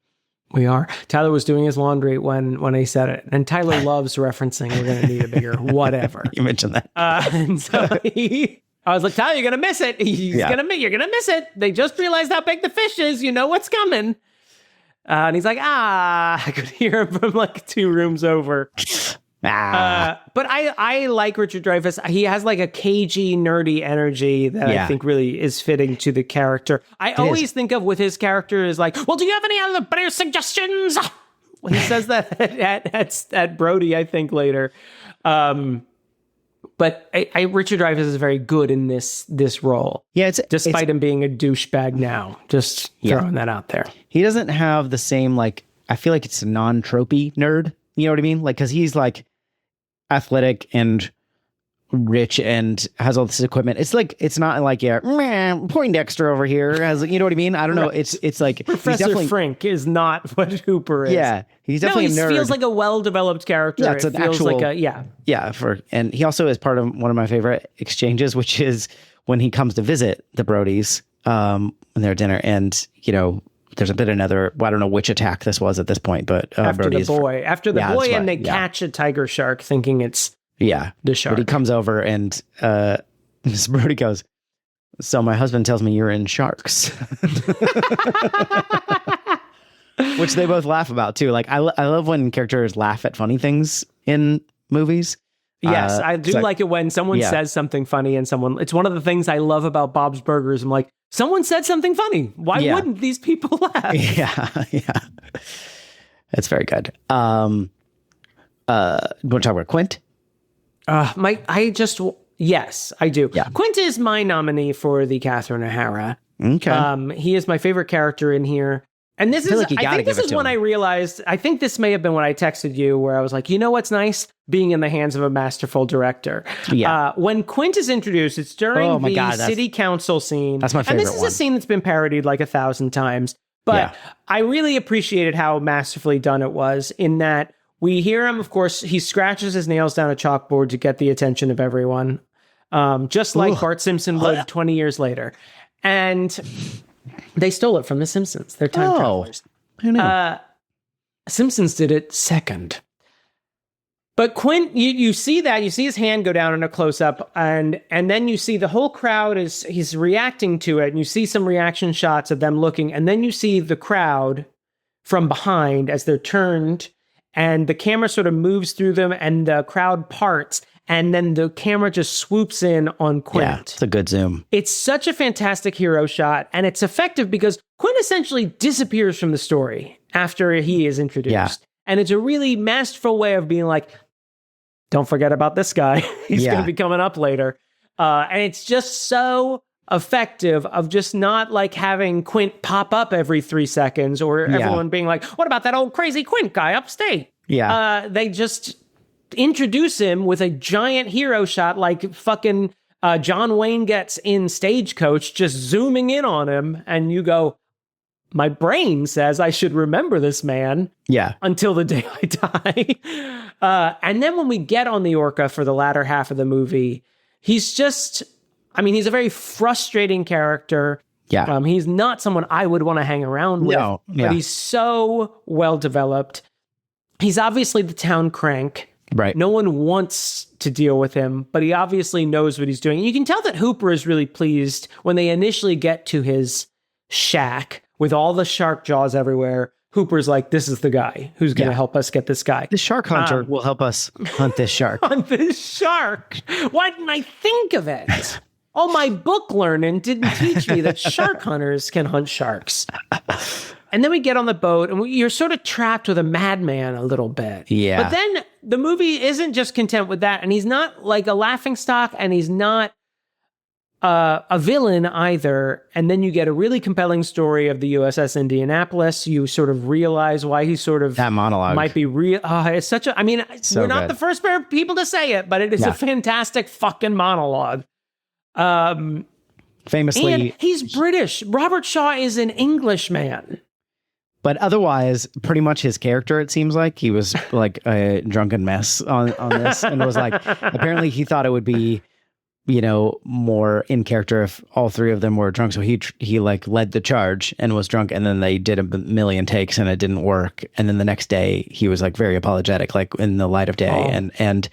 We are. Tyler was doing his laundry when he said it. And Tyler loves referencing, we're going to need a bigger whatever. You mentioned that. And so I was like, Tyler, you're going to miss it. You're going to miss it. They just realized how big the fish is. You know what's coming. And he's like, I could hear him from like 2 rooms over. But I like Richard Dreyfuss. He has like a cagey, nerdy energy that I think really is fitting to the character. I always think of with his character is like, well, do you have any other better suggestions? He says that at Brody, I think, later. But Richard Dreyfuss is very good in this role. Yeah, despite him being a douchebag now. Just throwing that out there. He doesn't have the same, like, I feel like it's a non-tropey nerd. You know what I mean? Like, because he's like athletic and rich and has all this equipment. It's like, it's not like, Poindexter over here has, you know what I mean? I don't know. It's like Professor Frink is not what Hooper is. Yeah, he's definitely a nerd. He feels like a well-developed character. Yeah, it's an actual, and he also is part of one of my favorite exchanges, which is when he comes to visit the Brodies when they're at dinner, and there's a bit another. Well, I don't know which attack this was at this point, but after the boy, and they catch a tiger shark, thinking it's the shark. But he comes over and Miss Brody goes, "So my husband tells me you're in sharks," which they both laugh about too. Like I love when characters laugh at funny things in movies. Yes, I do like it when someone says something funny and it's one of the things I love about Bob's Burgers. I'm like, someone said something funny. Why wouldn't these people laugh? Yeah. That's very good. You want to talk about Quint? Yes, I do. Yeah. Quint is my nominee for the Catherine O'Hara. Okay. He is my favorite character in here. And I think this is when I realized, I think this may have been when I texted you where I was like, you know what's nice? Being in the hands of a masterful director. Yeah. When Quint is introduced, it's during the city council scene. That's my favorite And this is a scene that's been parodied like 1,000 times. But I really appreciated how masterfully done it was in that we hear him, of course, he scratches his nails down a chalkboard to get the attention of everyone. Just like Bart Simpson would 20 years later. And they stole it from The Simpsons. They're time travelers. I know. Simpsons did it second. But Quint, you see that. You see his hand go down in a close-up, and then you see the whole crowd he's reacting to it, and you see some reaction shots of them looking, and then you see the crowd from behind as they're turned, and the camera sort of moves through them and the crowd parts. And then the camera just swoops in on Quint. Yeah, it's a good zoom. It's such a fantastic hero shot, and it's effective because Quint essentially disappears from the story after he is introduced. Yeah. And it's a really masterful way of being like, don't forget about this guy. He's going to be coming up later. And it's just so effective of just not like having Quint pop up every 3 seconds or everyone being like, what about that old crazy Quint guy upstate? Yeah. They just introduce him with a giant hero shot like fucking John Wayne gets in Stagecoach, just zooming in on him, and you go, my brain says I should remember this man until the day I die. And then when we get on the Orca for the latter half of the movie, he's just, I mean, he's a very frustrating character. Yeah. He's not someone I would want to hang around with, but he's so well developed. He's obviously the town crank. Right. No one wants to deal with him, but he obviously knows what he's doing. You can tell that Hooper is really pleased when they initially get to his shack with all the shark jaws everywhere. Hooper's like, this is the guy who's going to help us get this guy. The shark hunter will help us hunt this shark. Hunt this shark. Why didn't I think of it? Oh, my book learning didn't teach me that shark hunters can hunt sharks. And then we get on the boat, and you're sort of trapped with a madman a little bit. Yeah. But then the movie isn't just content with that, and he's not like a laughingstock, and he's not a villain either. And then you get a really compelling story of the USS Indianapolis. You sort of realize why he sort of that monologue might be real. It's such a. I mean, we're not the first pair of people to say it, but it is a fantastic fucking monologue. Famously, and he's British. Robert Shaw is an Englishman. But otherwise, pretty much his character, it seems like he was like a drunken mess on this, and it was like apparently he thought it would be, you know, more in character if all three of them were drunk. So he like led the charge and was drunk, and then they did a million takes and it didn't work. And then the next day he was like very apologetic, like in the light of day, and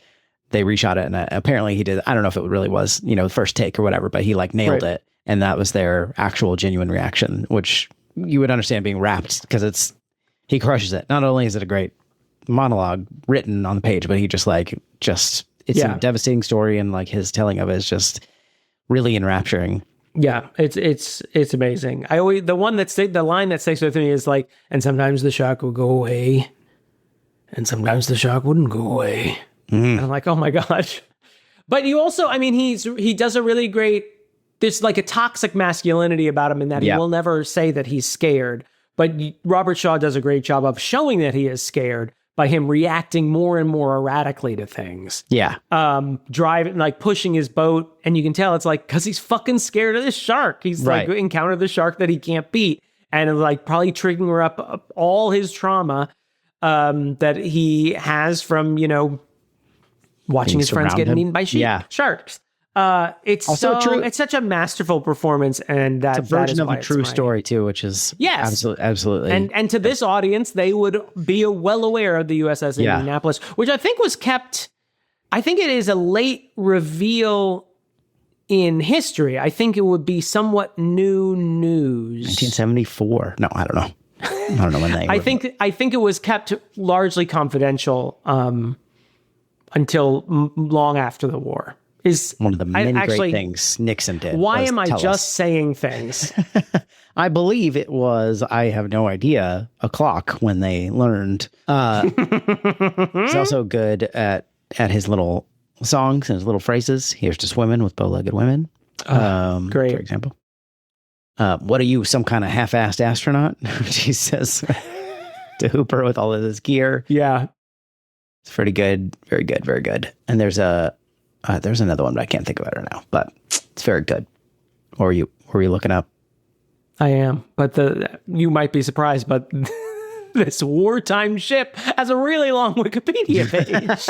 they reshot it. And apparently he did. I don't know if it really was, you know, the first take or whatever, but he like nailed it, and that was their actual genuine reaction, which you would understand being wrapped because he crushes it. Not only is it a great monologue written on the page, but he just it's a devastating story, and like his telling of it is just really enrapturing. Yeah, it's amazing. I always the line that sticks with me is like, and sometimes the shark will go away, and sometimes the shark wouldn't go away. And I'm like, oh my gosh. But you also, I mean, he does a really great. There's like a toxic masculinity about him in that he will never say that he's scared. But Robert Shaw does a great job of showing that he is scared by him reacting more and more erratically to things. Yeah. Driving, like pushing his boat. And you can tell it's like, because he's fucking scared of this shark. He's like encountered the shark that he can't beat. And like probably triggering up all his trauma that he has from, you know, watching his friends get eaten by sharks. It's also true. It's such a masterful performance, and it's a version of a true story too, which is absolutely. And to this audience, they would be well aware of the USS Indianapolis, which I think was kept. I think it is a late reveal in history. I think it would be somewhat new news. 1974. No, I don't know. I don't know when they. I think it was kept largely confidential until long after the war. Is one of the many great things Nixon did. Why am I just saying things? I believe it was, I have no idea, o'clock when they learned. He's also good at his little songs and his little phrases. Here's to swimming with bow-legged women. Great. For example. What are you, some kind of half-assed astronaut? She says to Hooper with all of his gear. Yeah. It's pretty good. Very good. Very good. And there's another one, but I can't think about it now. But it's very good. Or were you looking up? I am, but you might be surprised, but this wartime ship has a really long Wikipedia page.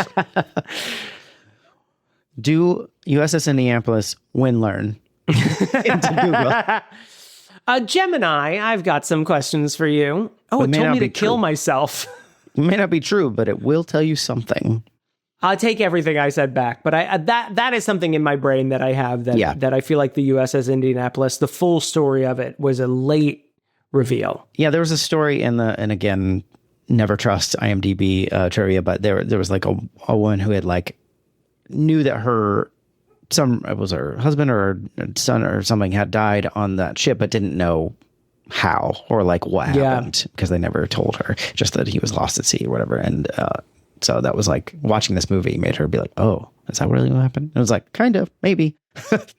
Do USS Indianapolis learn into Google? Gemini, I've got some questions for you. Oh, it told me to kill myself. It may not be true, but it will tell you something. I'll take everything I said back, but that is something in my brain that I have that I feel like the USS Indianapolis, the full story of it was a late reveal. Yeah, there was a story and again, never trust IMDb trivia, but there was like a woman who had like knew that it was her husband or her son or something had died on that ship, but didn't know how or like what happened because they never told her, just that he was lost at sea or whatever. And so that was like watching this movie made her be like, oh, is that really what happened? And I was like, kind of, maybe.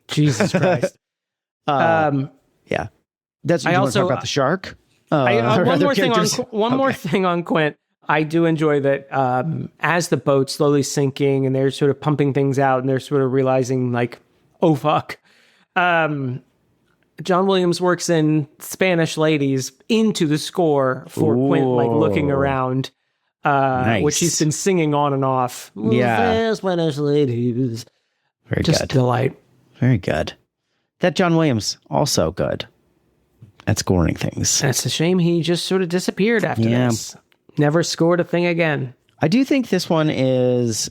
Jesus Christ. Yeah. That's what you want to talk about the shark. One more thing on Quint. I do enjoy that as the boat's slowly sinking and they're sort of pumping things out and they're sort of realizing like, oh, fuck. John Williams works in Spanish ladies into the score for Quint, like looking around, nice. which he's been singing on and off. Yeah. Spanish ladies. Very Just good. delight. Very good. That John Williams, also good at scoring things. And it's a shame he just sort of disappeared after this. Never scored a thing again. I do think this one is,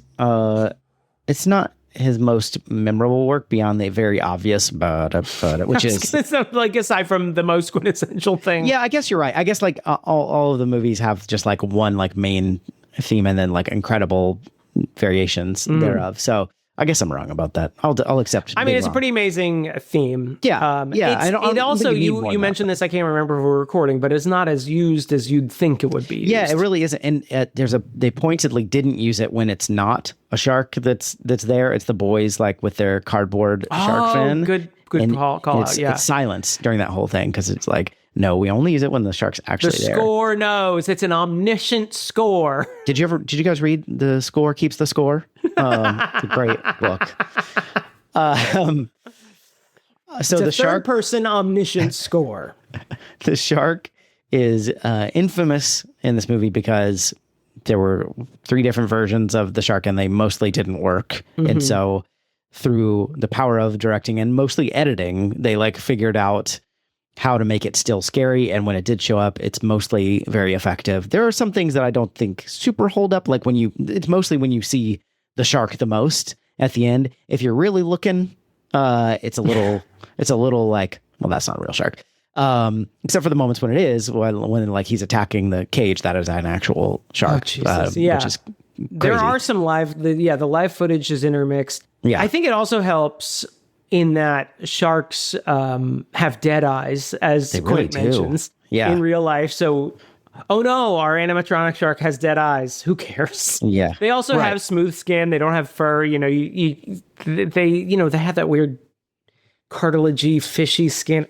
it's not his most memorable work beyond the very obvious, but which is like aside from the most quintessential thing. Yeah, I guess you're right. I guess like all of the movies have just like one like main theme and then like incredible variations thereof. So I guess I'm wrong about that. I'll accept. I mean, it's a pretty amazing theme. Yeah, yeah. It also you mentioned this. I can't remember if we're recording, but it's not as used as you'd think it would be. Yeah, it really isn't. And they pointedly didn't use it when it's not a shark that's there. It's the boys like with their cardboard shark fin. Good call out. Yeah, it's silence during that whole thing because it's like, no, we only use it when the shark's actually there. The score knows. It's an omniscient score. Did you guys read The Score Keeps the Score? It's a great book. So it's the shark person omniscient score. The shark is infamous in this movie because there were 3 different versions of the shark and they mostly didn't work. And so through the power of directing and mostly editing, they like figured out how to make it still scary, and when it did show up, it's mostly very effective. There are some things that I don't think super hold up, like it's mostly when you see the shark the most at the end. If you're really looking, it's a little like, well, that's not a real shark. Except for the moments when it is, when like he's attacking the cage, that is an actual shark. Oh, yeah. Which is crazy. There are some the live footage is intermixed. Yeah. I think it also helps in that sharks have dead eyes, as Quint mentions, in real life. So, oh no, our animatronic shark has dead eyes. Who cares? Yeah. They also have smooth skin. They don't have fur. You know, they have that weird cartilagey, fishy skin.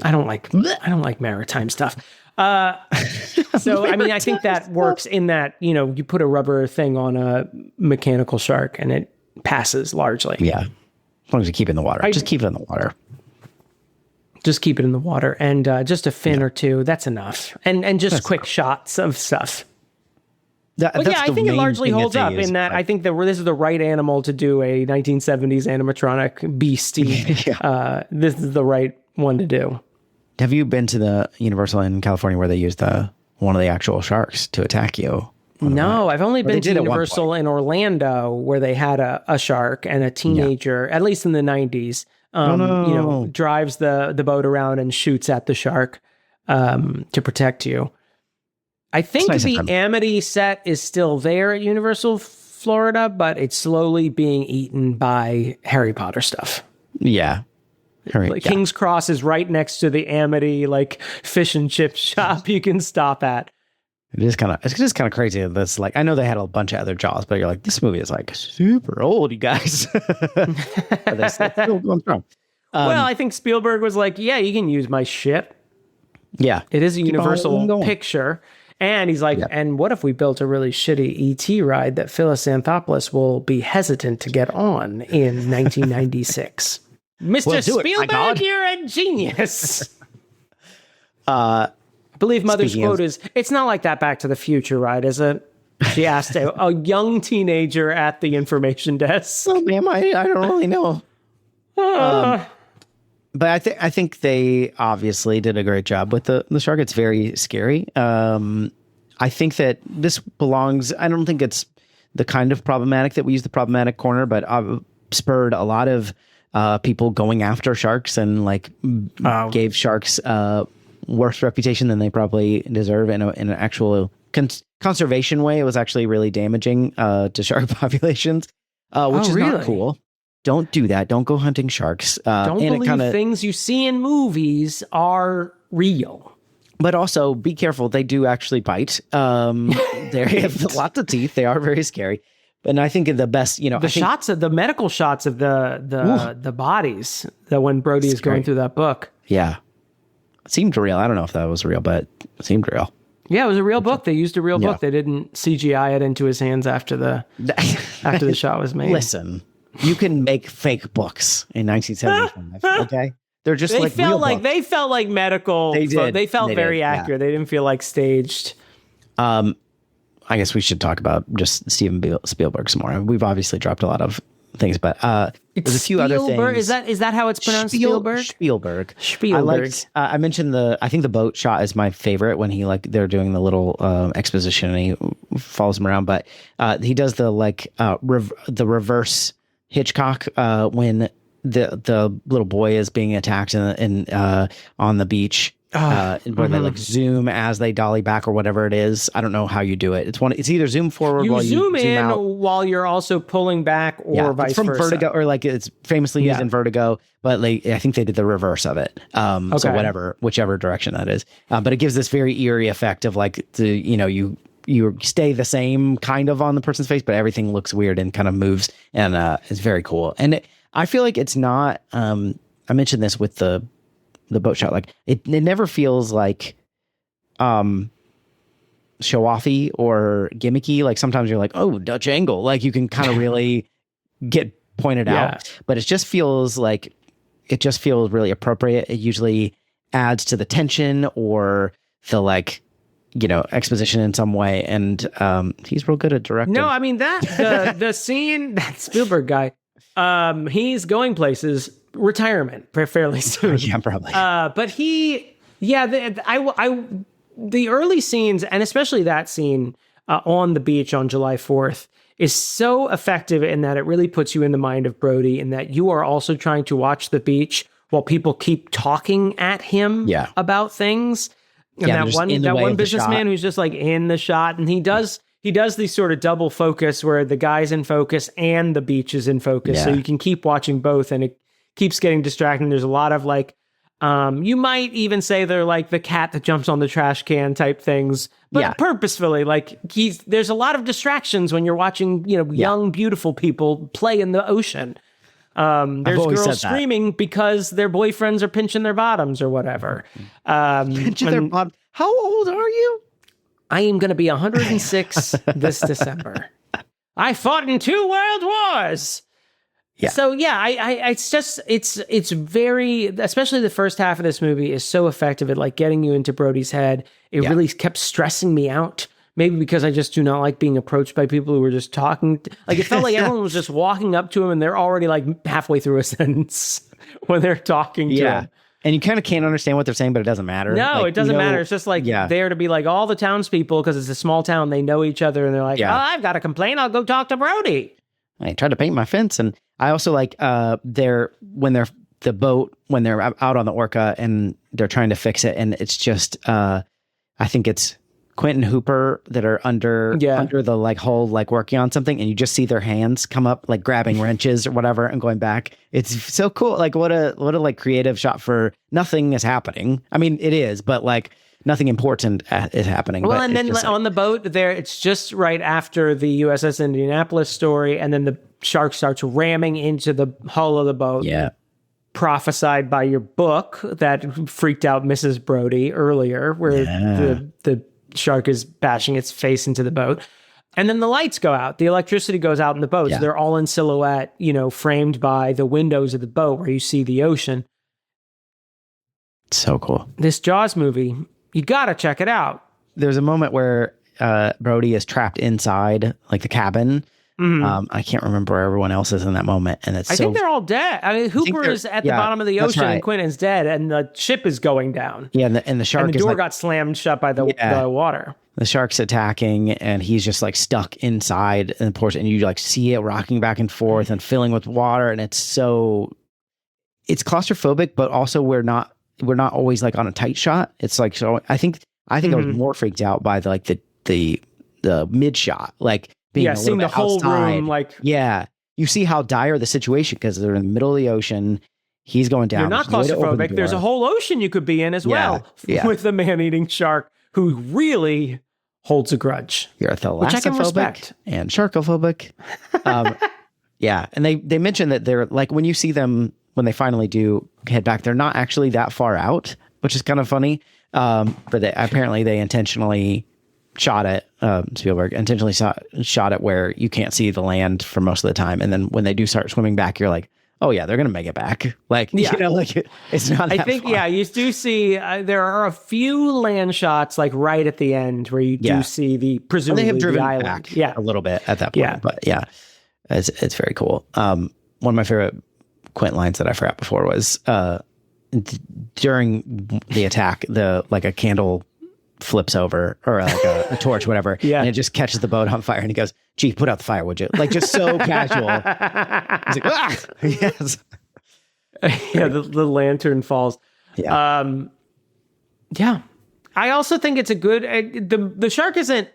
I don't like maritime stuff. So, I mean, I think that works in that, you put a rubber thing on a mechanical shark and it passes largely. Yeah. As long as you keep it in the water. Just keep it in the water. Just keep it in the water. And just a fin or two, that's enough. And just that's quick shots of stuff. I think it largely holds up in that I think that this is the right animal to do a 1970s animatronic beastie. This is the right one to do. Have you been to the Universal in California where they used one of the actual sharks to attack you? No, I've only been to Universal in Orlando where they had a shark and a teenager, at least in the 90s, drives the boat around and shoots at the shark to protect you. I think the Amity set is still there at Universal Florida, but it's slowly being eaten by Harry Potter stuff. Yeah. King's Cross is right next to the Amity fish and chip shop you can stop at. It's just kind of crazy. That's like, I know they had a bunch of other Jaws, but you're like, this movie is like super old, you guys. But they're still going strong. Well, I think Spielberg was like, yeah, you can use my shit. Yeah. It is a Universal picture. And he's like, and what if we built a really shitty E.T. ride that Phyllis Anthopoulos will be hesitant to get on in 1996? Mr. Spielberg, you're a genius. I believe Mother's quote is, it's not like that Back to the Future, right? Is it? She asked a young teenager at the information desk. Well, ma'am, I don't really know. But I think they obviously did a great job with the shark. It's very scary. I think that this belongs, I don't think it's the kind of problematic that we use the problematic corner, but spurred a lot of people going after sharks and gave sharks worse reputation than they probably deserve in an actual conservation way, it was actually really damaging to shark populations, which is not cool. Don't do that. Don't go hunting sharks. Don't believe things you see in movies are real. But also be careful. They do actually bite. They have lots of teeth. They are very scary. And I think the best, the medical shots of the bodies that when Brody is going through that book. Yeah. It seemed real. I don't know if that was real, but it seemed real. Yeah, it was a real book. They used a real book. They didn't CGI it into his hands after the shot was made. Listen, you can make fake books in 1975. Okay, they're just they felt like medical. They did. They felt very accurate. Yeah. They didn't feel like staged. I guess we should talk about just Steven Spielberg some more. We've obviously dropped a lot of things, but there's a few other things. Is that how it's pronounced? Spielberg. I mentioned I think the boat shot is my favorite when they're doing the little exposition and he follows him around, but he does the the reverse Hitchcock when the little boy is being attacked on the beach. Where they zoom as they dolly back or whatever it is. I don't know how you do it. It's either zoom forward while you zoom in out, while you're also pulling back, or vice from versa. Vertigo, or it's famously used in Vertigo, but I think they did the reverse of it. So whichever direction that is. But it gives this very eerie effect of you stay the same kind of on the person's face, but everything looks weird and kind of moves, and it's very cool. And I feel like it's not. I mentioned this with the boat shot, it never feels like show-offy or gimmicky. Sometimes you're like, oh, Dutch angle, you can kind of really get pointed out, but it just feels really appropriate. It usually adds to the tension or the exposition in some way, and he's real good at directing. No, I mean the scene, that Spielberg guy, he's going places. Retirement fairly soon. Yeah, probably. But the early scenes, and especially that scene on the beach on July 4th, is so effective in that it really puts you in the mind of Brody, and that you are also trying to watch the beach while people keep talking at him about things. And that one businessman who's just in the shot, and he does these sort of double focus where the guy's in focus and the beach is in focus, so you can keep watching both, and it keeps getting distracting. There's a lot of you might even say they're the cat that jumps on the trash can type things, but purposefully, there's a lot of distractions when you're watching, young, beautiful people play in the ocean. There's girls screaming because their boyfriends are pinching their bottoms or whatever. Pinching their bottoms. How old are you? I am going to be 106 this December. I fought in 2 world wars. Yeah. So it's very, especially the first half of this movie is so effective at getting you into Brody's head. It really kept stressing me out. Maybe because I just do not like being approached by people who were just talking. It felt like everyone was just walking up to him and they're already halfway through a sentence when they're talking to him. And you kind of can't understand what they're saying, but it doesn't matter. No, it doesn't matter. It's just there to be all the townspeople, because it's a small town. They know each other, and they're like, oh, I've got a complaint. I'll go talk to Brody. I tried to paint my fence, and I also when they're out on the Orca and they're trying to fix it, and it's just I think it's Quentin Hooper that are under the hull working on something, and you just see their hands come up grabbing wrenches or whatever and going back. It's so cool. What a creative shot for nothing is happening. I mean, it is, but nothing important is happening. Well, and then on the boat there, it's just right after the USS Indianapolis story, and then the shark starts ramming into the hull of the boat. Yeah. Prophesied by your book that freaked out Mrs. Brody earlier, where the shark is bashing its face into the boat. And then the lights go out. The electricity goes out in the boat. So they're all in silhouette, framed by the windows of the boat where you see the ocean. So cool. This Jaws movie, you gotta check it out. There's a moment where Brody is trapped inside the cabin. Mm-hmm. I can't remember where everyone else is in that moment, and I think they're all dead. I mean, Hooper is at the bottom of the ocean, and Quentin's dead, and the ship is going down. Yeah, and the shark, and the door got slammed shut by the water. The shark's attacking, and he's just stuck inside in the portion, and you see it rocking back and forth and filling with water, and it's claustrophobic, but also we're not always on a tight shot. It's so I think I was more freaked out by the the mid shot, like being a seeing little the bit whole outside. room, like you see how dire the situation because they're in the middle of the ocean. He's going down. you're not claustrophobic. There's a whole ocean you could be in as well with the man-eating shark who really holds a grudge. You're thalassophobic and sharkophobic. And they mention that they're like when you see them when they finally do head back, they're not actually that far out, which is kind of funny. But they intentionally shot it. Spielberg intentionally shot it where you can't see the land for most of the time, and then when they do start swimming back, you're like, oh yeah, they're gonna make it back. Like it's not. I think far. You do see there are a few land shots like right at the end where you do see the presumably they have driven the island. back a little bit at that point. But it's very cool. One of my favorite Quint lines that I forgot before was during the attack, a candle flips over or like a torch, whatever, and it just catches the boat on fire, and he goes, "Gee, put out the fire, would you?" Like just so casual. He's like, "Ah, yes." The lantern falls. I also think it's a good. The shark isn't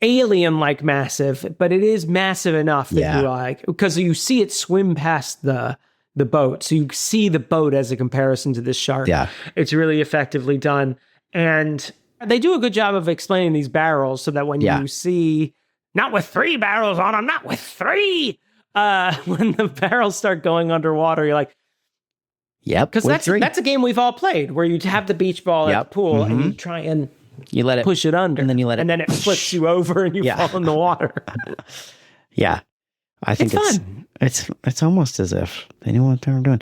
alien-like massive, but it is massive enough that you like, because you see it swim past the boat, so you see the boat as a comparison to this shark. It's really effectively done, and they do a good job of explaining these barrels so that when you see, not with 3 barrels on them, not with 3, when the barrels start going underwater, you're like, yep, because that's a game we've all played where you have the beach ball at the pool and you try and you let it push it under, and then you let it, and then it flips you over and you fall in the water. I think it's fun. It's almost as if they knew what they were doing.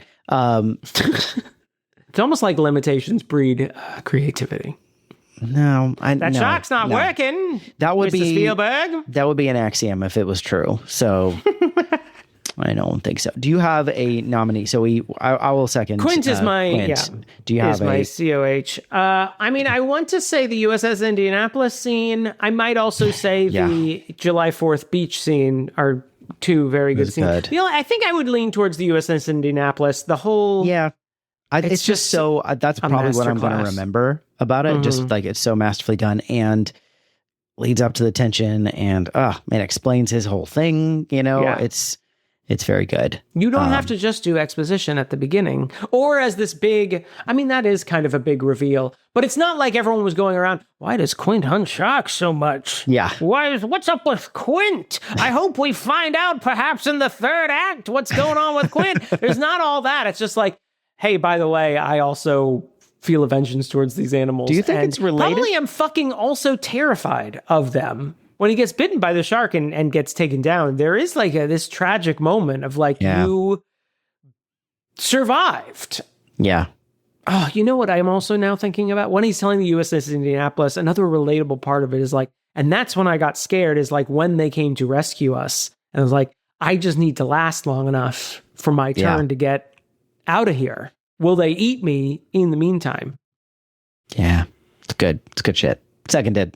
It's almost like limitations breed creativity. No, shark's not working. That would Mr. Spielberg. That would be an axiom if it was true. So I don't think so. Do you have a nominee? So I will second. Quint is my Do you have my COH? I want to say the USS Indianapolis scene. I might also say the July 4th beach scene are 2 very good scenes. I think I would lean towards the USS Indianapolis. The whole it's just so that's probably what I'm going to remember about it. Just like it's so masterfully done and leads up to the tension and explains his whole thing. It's very good. You don't have to just do exposition at the beginning or as this big, that is kind of a big reveal, but it's not like everyone was going around, why does Quint hunt sharks so much? Yeah. What's up with Quint? I hope we find out perhaps in the 3rd act what's going on with Quint. There's not all that. It's just like, hey, by the way, I also feel a vengeance towards these animals. Do you think it's related? Probably I'm fucking also terrified of them. When he gets bitten by the shark and gets taken down, there is like this tragic moment of like, you survived. Yeah. Oh, you know what I'm also now thinking about? When he's telling the USS Indianapolis, another relatable part of it is like, and that's when I got scared, is like when they came to rescue us. And I was like, I just need to last long enough for my turn to get out of here. Will they eat me in the meantime? Yeah. It's good. It's good shit. Seconded.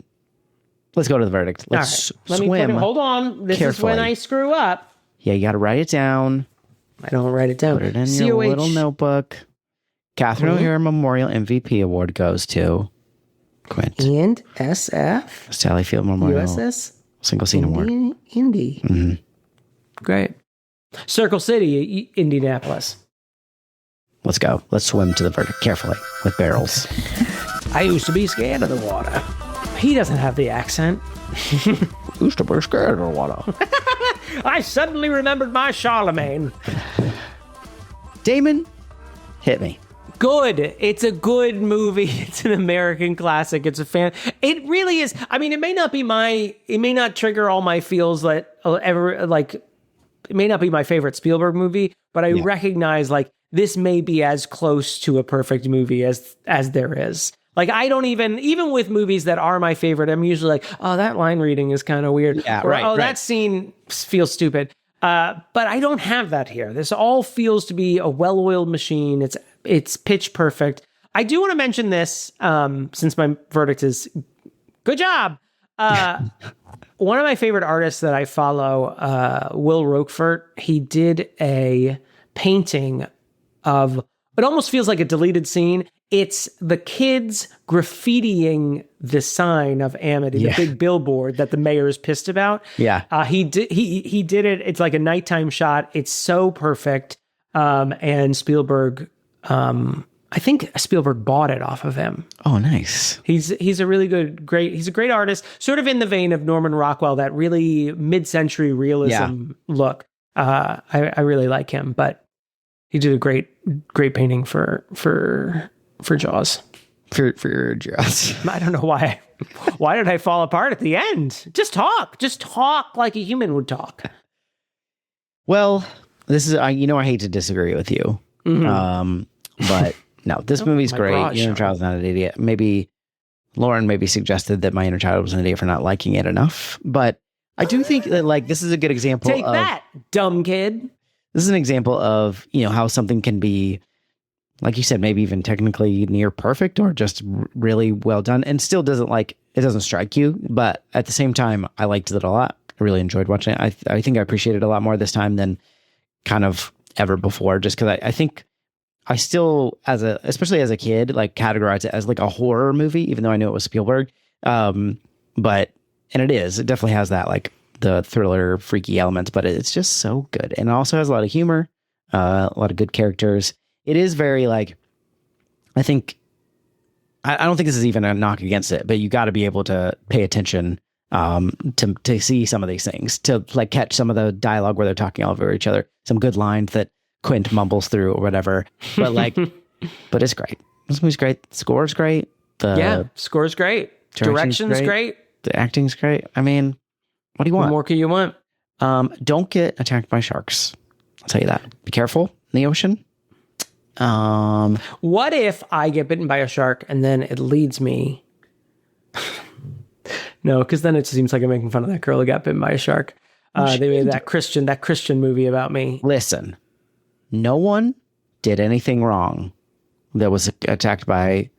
Let's go to the verdict. Let's swim. Hold on. This carefully. Is when I screw up. Yeah, you got to write it down. I don't write it down. Put it in your little notebook. Catherine O'Hara Memorial MVP Award goes to Quint. And SF. Sally Field Memorial. USS. Single Scene Award. Indy. Mm-hmm. Great. Circle City, Indianapolis. Let's go. Let's swim to the verdict carefully with barrels. I used to be scared of the water. He doesn't have the accent. Used to be scared of the water. I suddenly remembered my Charlemagne. Damon, hit me. Good. It's a good movie. It's an American classic. It's a fan. It really is. It may not be it may not trigger all my feels that ever, like, it may not be my favorite Spielberg movie, but I recognize, like, this may be as close to a perfect movie as there is. Like, I don't even with movies that are my favorite, I'm usually like, oh, that line reading is kind of weird. Yeah, or, that scene feels stupid. But I don't have that here. This all feels to be a well-oiled machine. It's pitch perfect. I do want to mention this, since my verdict is good job. One of my favorite artists that I follow, Will Roquefort, he did a painting of, it almost feels like a deleted scene. It's the kids graffitiing the sign of Amity, the big billboard that the mayor is pissed about. Yeah. He did it. It's like a nighttime shot. It's so perfect. And Spielberg, I think Spielberg bought it off of him. Oh, nice. He's a really he's a great artist, sort of in the vein of Norman Rockwell, that really mid-century realism look. I really like him, but he did a great painting for Jaws. For Jaws. I don't know why. Why did I fall apart at the end? Just talk like a human would talk. Well, this is I hate to disagree with you, but no, this movie's great. Your inner child's not an idiot. Maybe Lauren suggested that my inner child was an idiot for not liking it enough, but I do think that this is a good example. Take that, dumb kid. This is an example of how something can be, like you said, maybe even technically near perfect or just really well done, and still it doesn't strike you. But at the same time, I liked it a lot. I really enjoyed watching it. I think I appreciated it a lot more this time than kind of ever before, just because I think I still, especially as a kid, categorized it as a horror movie, even though I knew it was Spielberg. But it definitely has that the thriller, freaky elements, but it's just so good. And it also has a lot of humor, a lot of good characters. It is very I think, I don't think this is even a knock against it, but you got to be able to pay attention to see some of these things, to catch some of the dialogue where they're talking all over each other, some good lines that Quint mumbles through or whatever. But but it's great. This movie's great. The score's great. Score's great. Direction's great. The acting's great. I mean, what do you want? What more can you want? Don't get attacked by sharks. I'll tell you that. Be careful in the ocean. What if I get bitten by a shark and then it leads me? No, because then it seems like I'm making fun of that girl who got bitten by a shark. They made that Christian movie about me. Listen, no one did anything wrong that was attacked by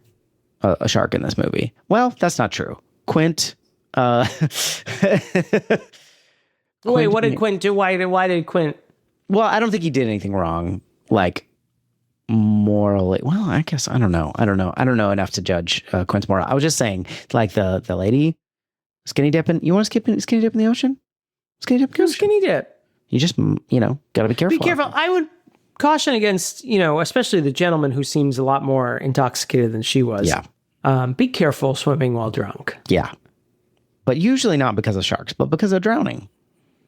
a shark in this movie. Well, that's not true. Quint. Wait, what did Quint do? Why did Quint? Well, I don't think he did anything wrong, morally. Well, I guess I don't know. I don't know enough to judge Quint's moral. I was just saying, the lady skinny dipping. You want to skinny dip in the ocean? Skinny dip. Go skinny dip. You just got to be careful. Be careful. I would caution against especially the gentleman who seems a lot more intoxicated than she was. Yeah. Be careful swimming while drunk. Yeah. But usually not because of sharks, but because of drowning.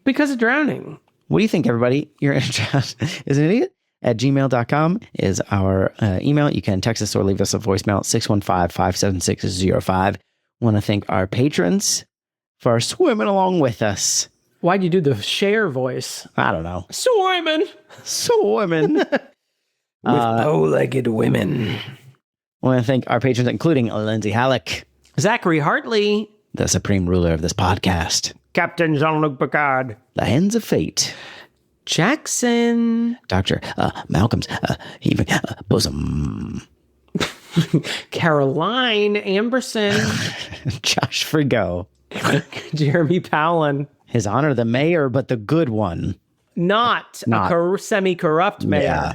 Because of drowning. What do you think, everybody? Your inner child is an idiot at gmail.com is our email. You can text us or leave us a voicemail at 615-576-05. Want to thank our patrons for swimming along with us. Why'd you do the Cher voice? I don't know. Swimming. With bow-legged women. Want to thank our patrons, including Lindsay, Halik, Zachary, Hartley, the supreme ruler of this podcast, Captain Jean-Luc Picard, the Hands of Fate, Jackson, Dr. Malcolm's Bosom, Caroline, Amberson, Josh Frigo, Jeremy Powlen, His Honor the Mayor, but the good one. Not. A semi-corrupt mayor. Yeah.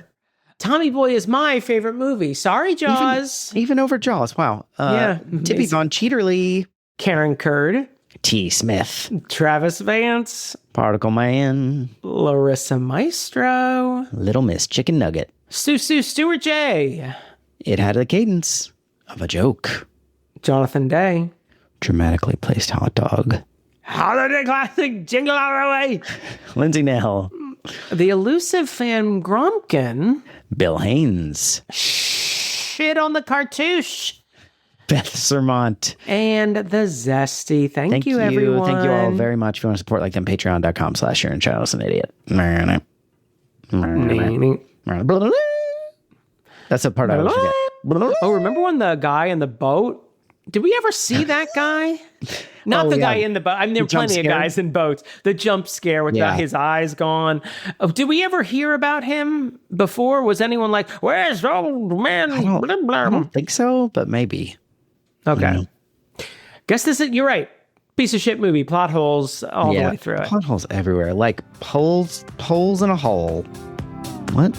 Tommy Boy is my favorite movie. Sorry, Jaws. Even over Jaws. Wow. Tippi von Cheaterly. Karen Kurd. T. Smith. Travis Vance. Particle Man. Larissa Maestro. Little Miss Chicken Nugget. Stu-StusStuartJ. It had the cadence of a joke. Jonathon Day. Dramatically placed hot dog. Holiday classic, jingle all the way. Lindsay, Nell. The Elusive fan Gromkin. Bill Haynes. Shit on the cartouche. Beth Surmont. And the Zesty. Thank you, everyone. Thank you all very much. If you want to support them, patreon.com/yourinchild's-an-idiot. That's a part I always forget. Oh, remember when the guy in the boat? Did we ever see that guy? Not guy in the boat. I mean, there were plenty of guys in boats. The jump scare with his eyes gone. Oh, did we ever hear about him before? Was anyone like, where's old man? I don't think so, but maybe. Okay. Guess this is, you're right. Piece of shit movie. Plot holes all the way through it. Plot holes everywhere. Like holes in a hole. What?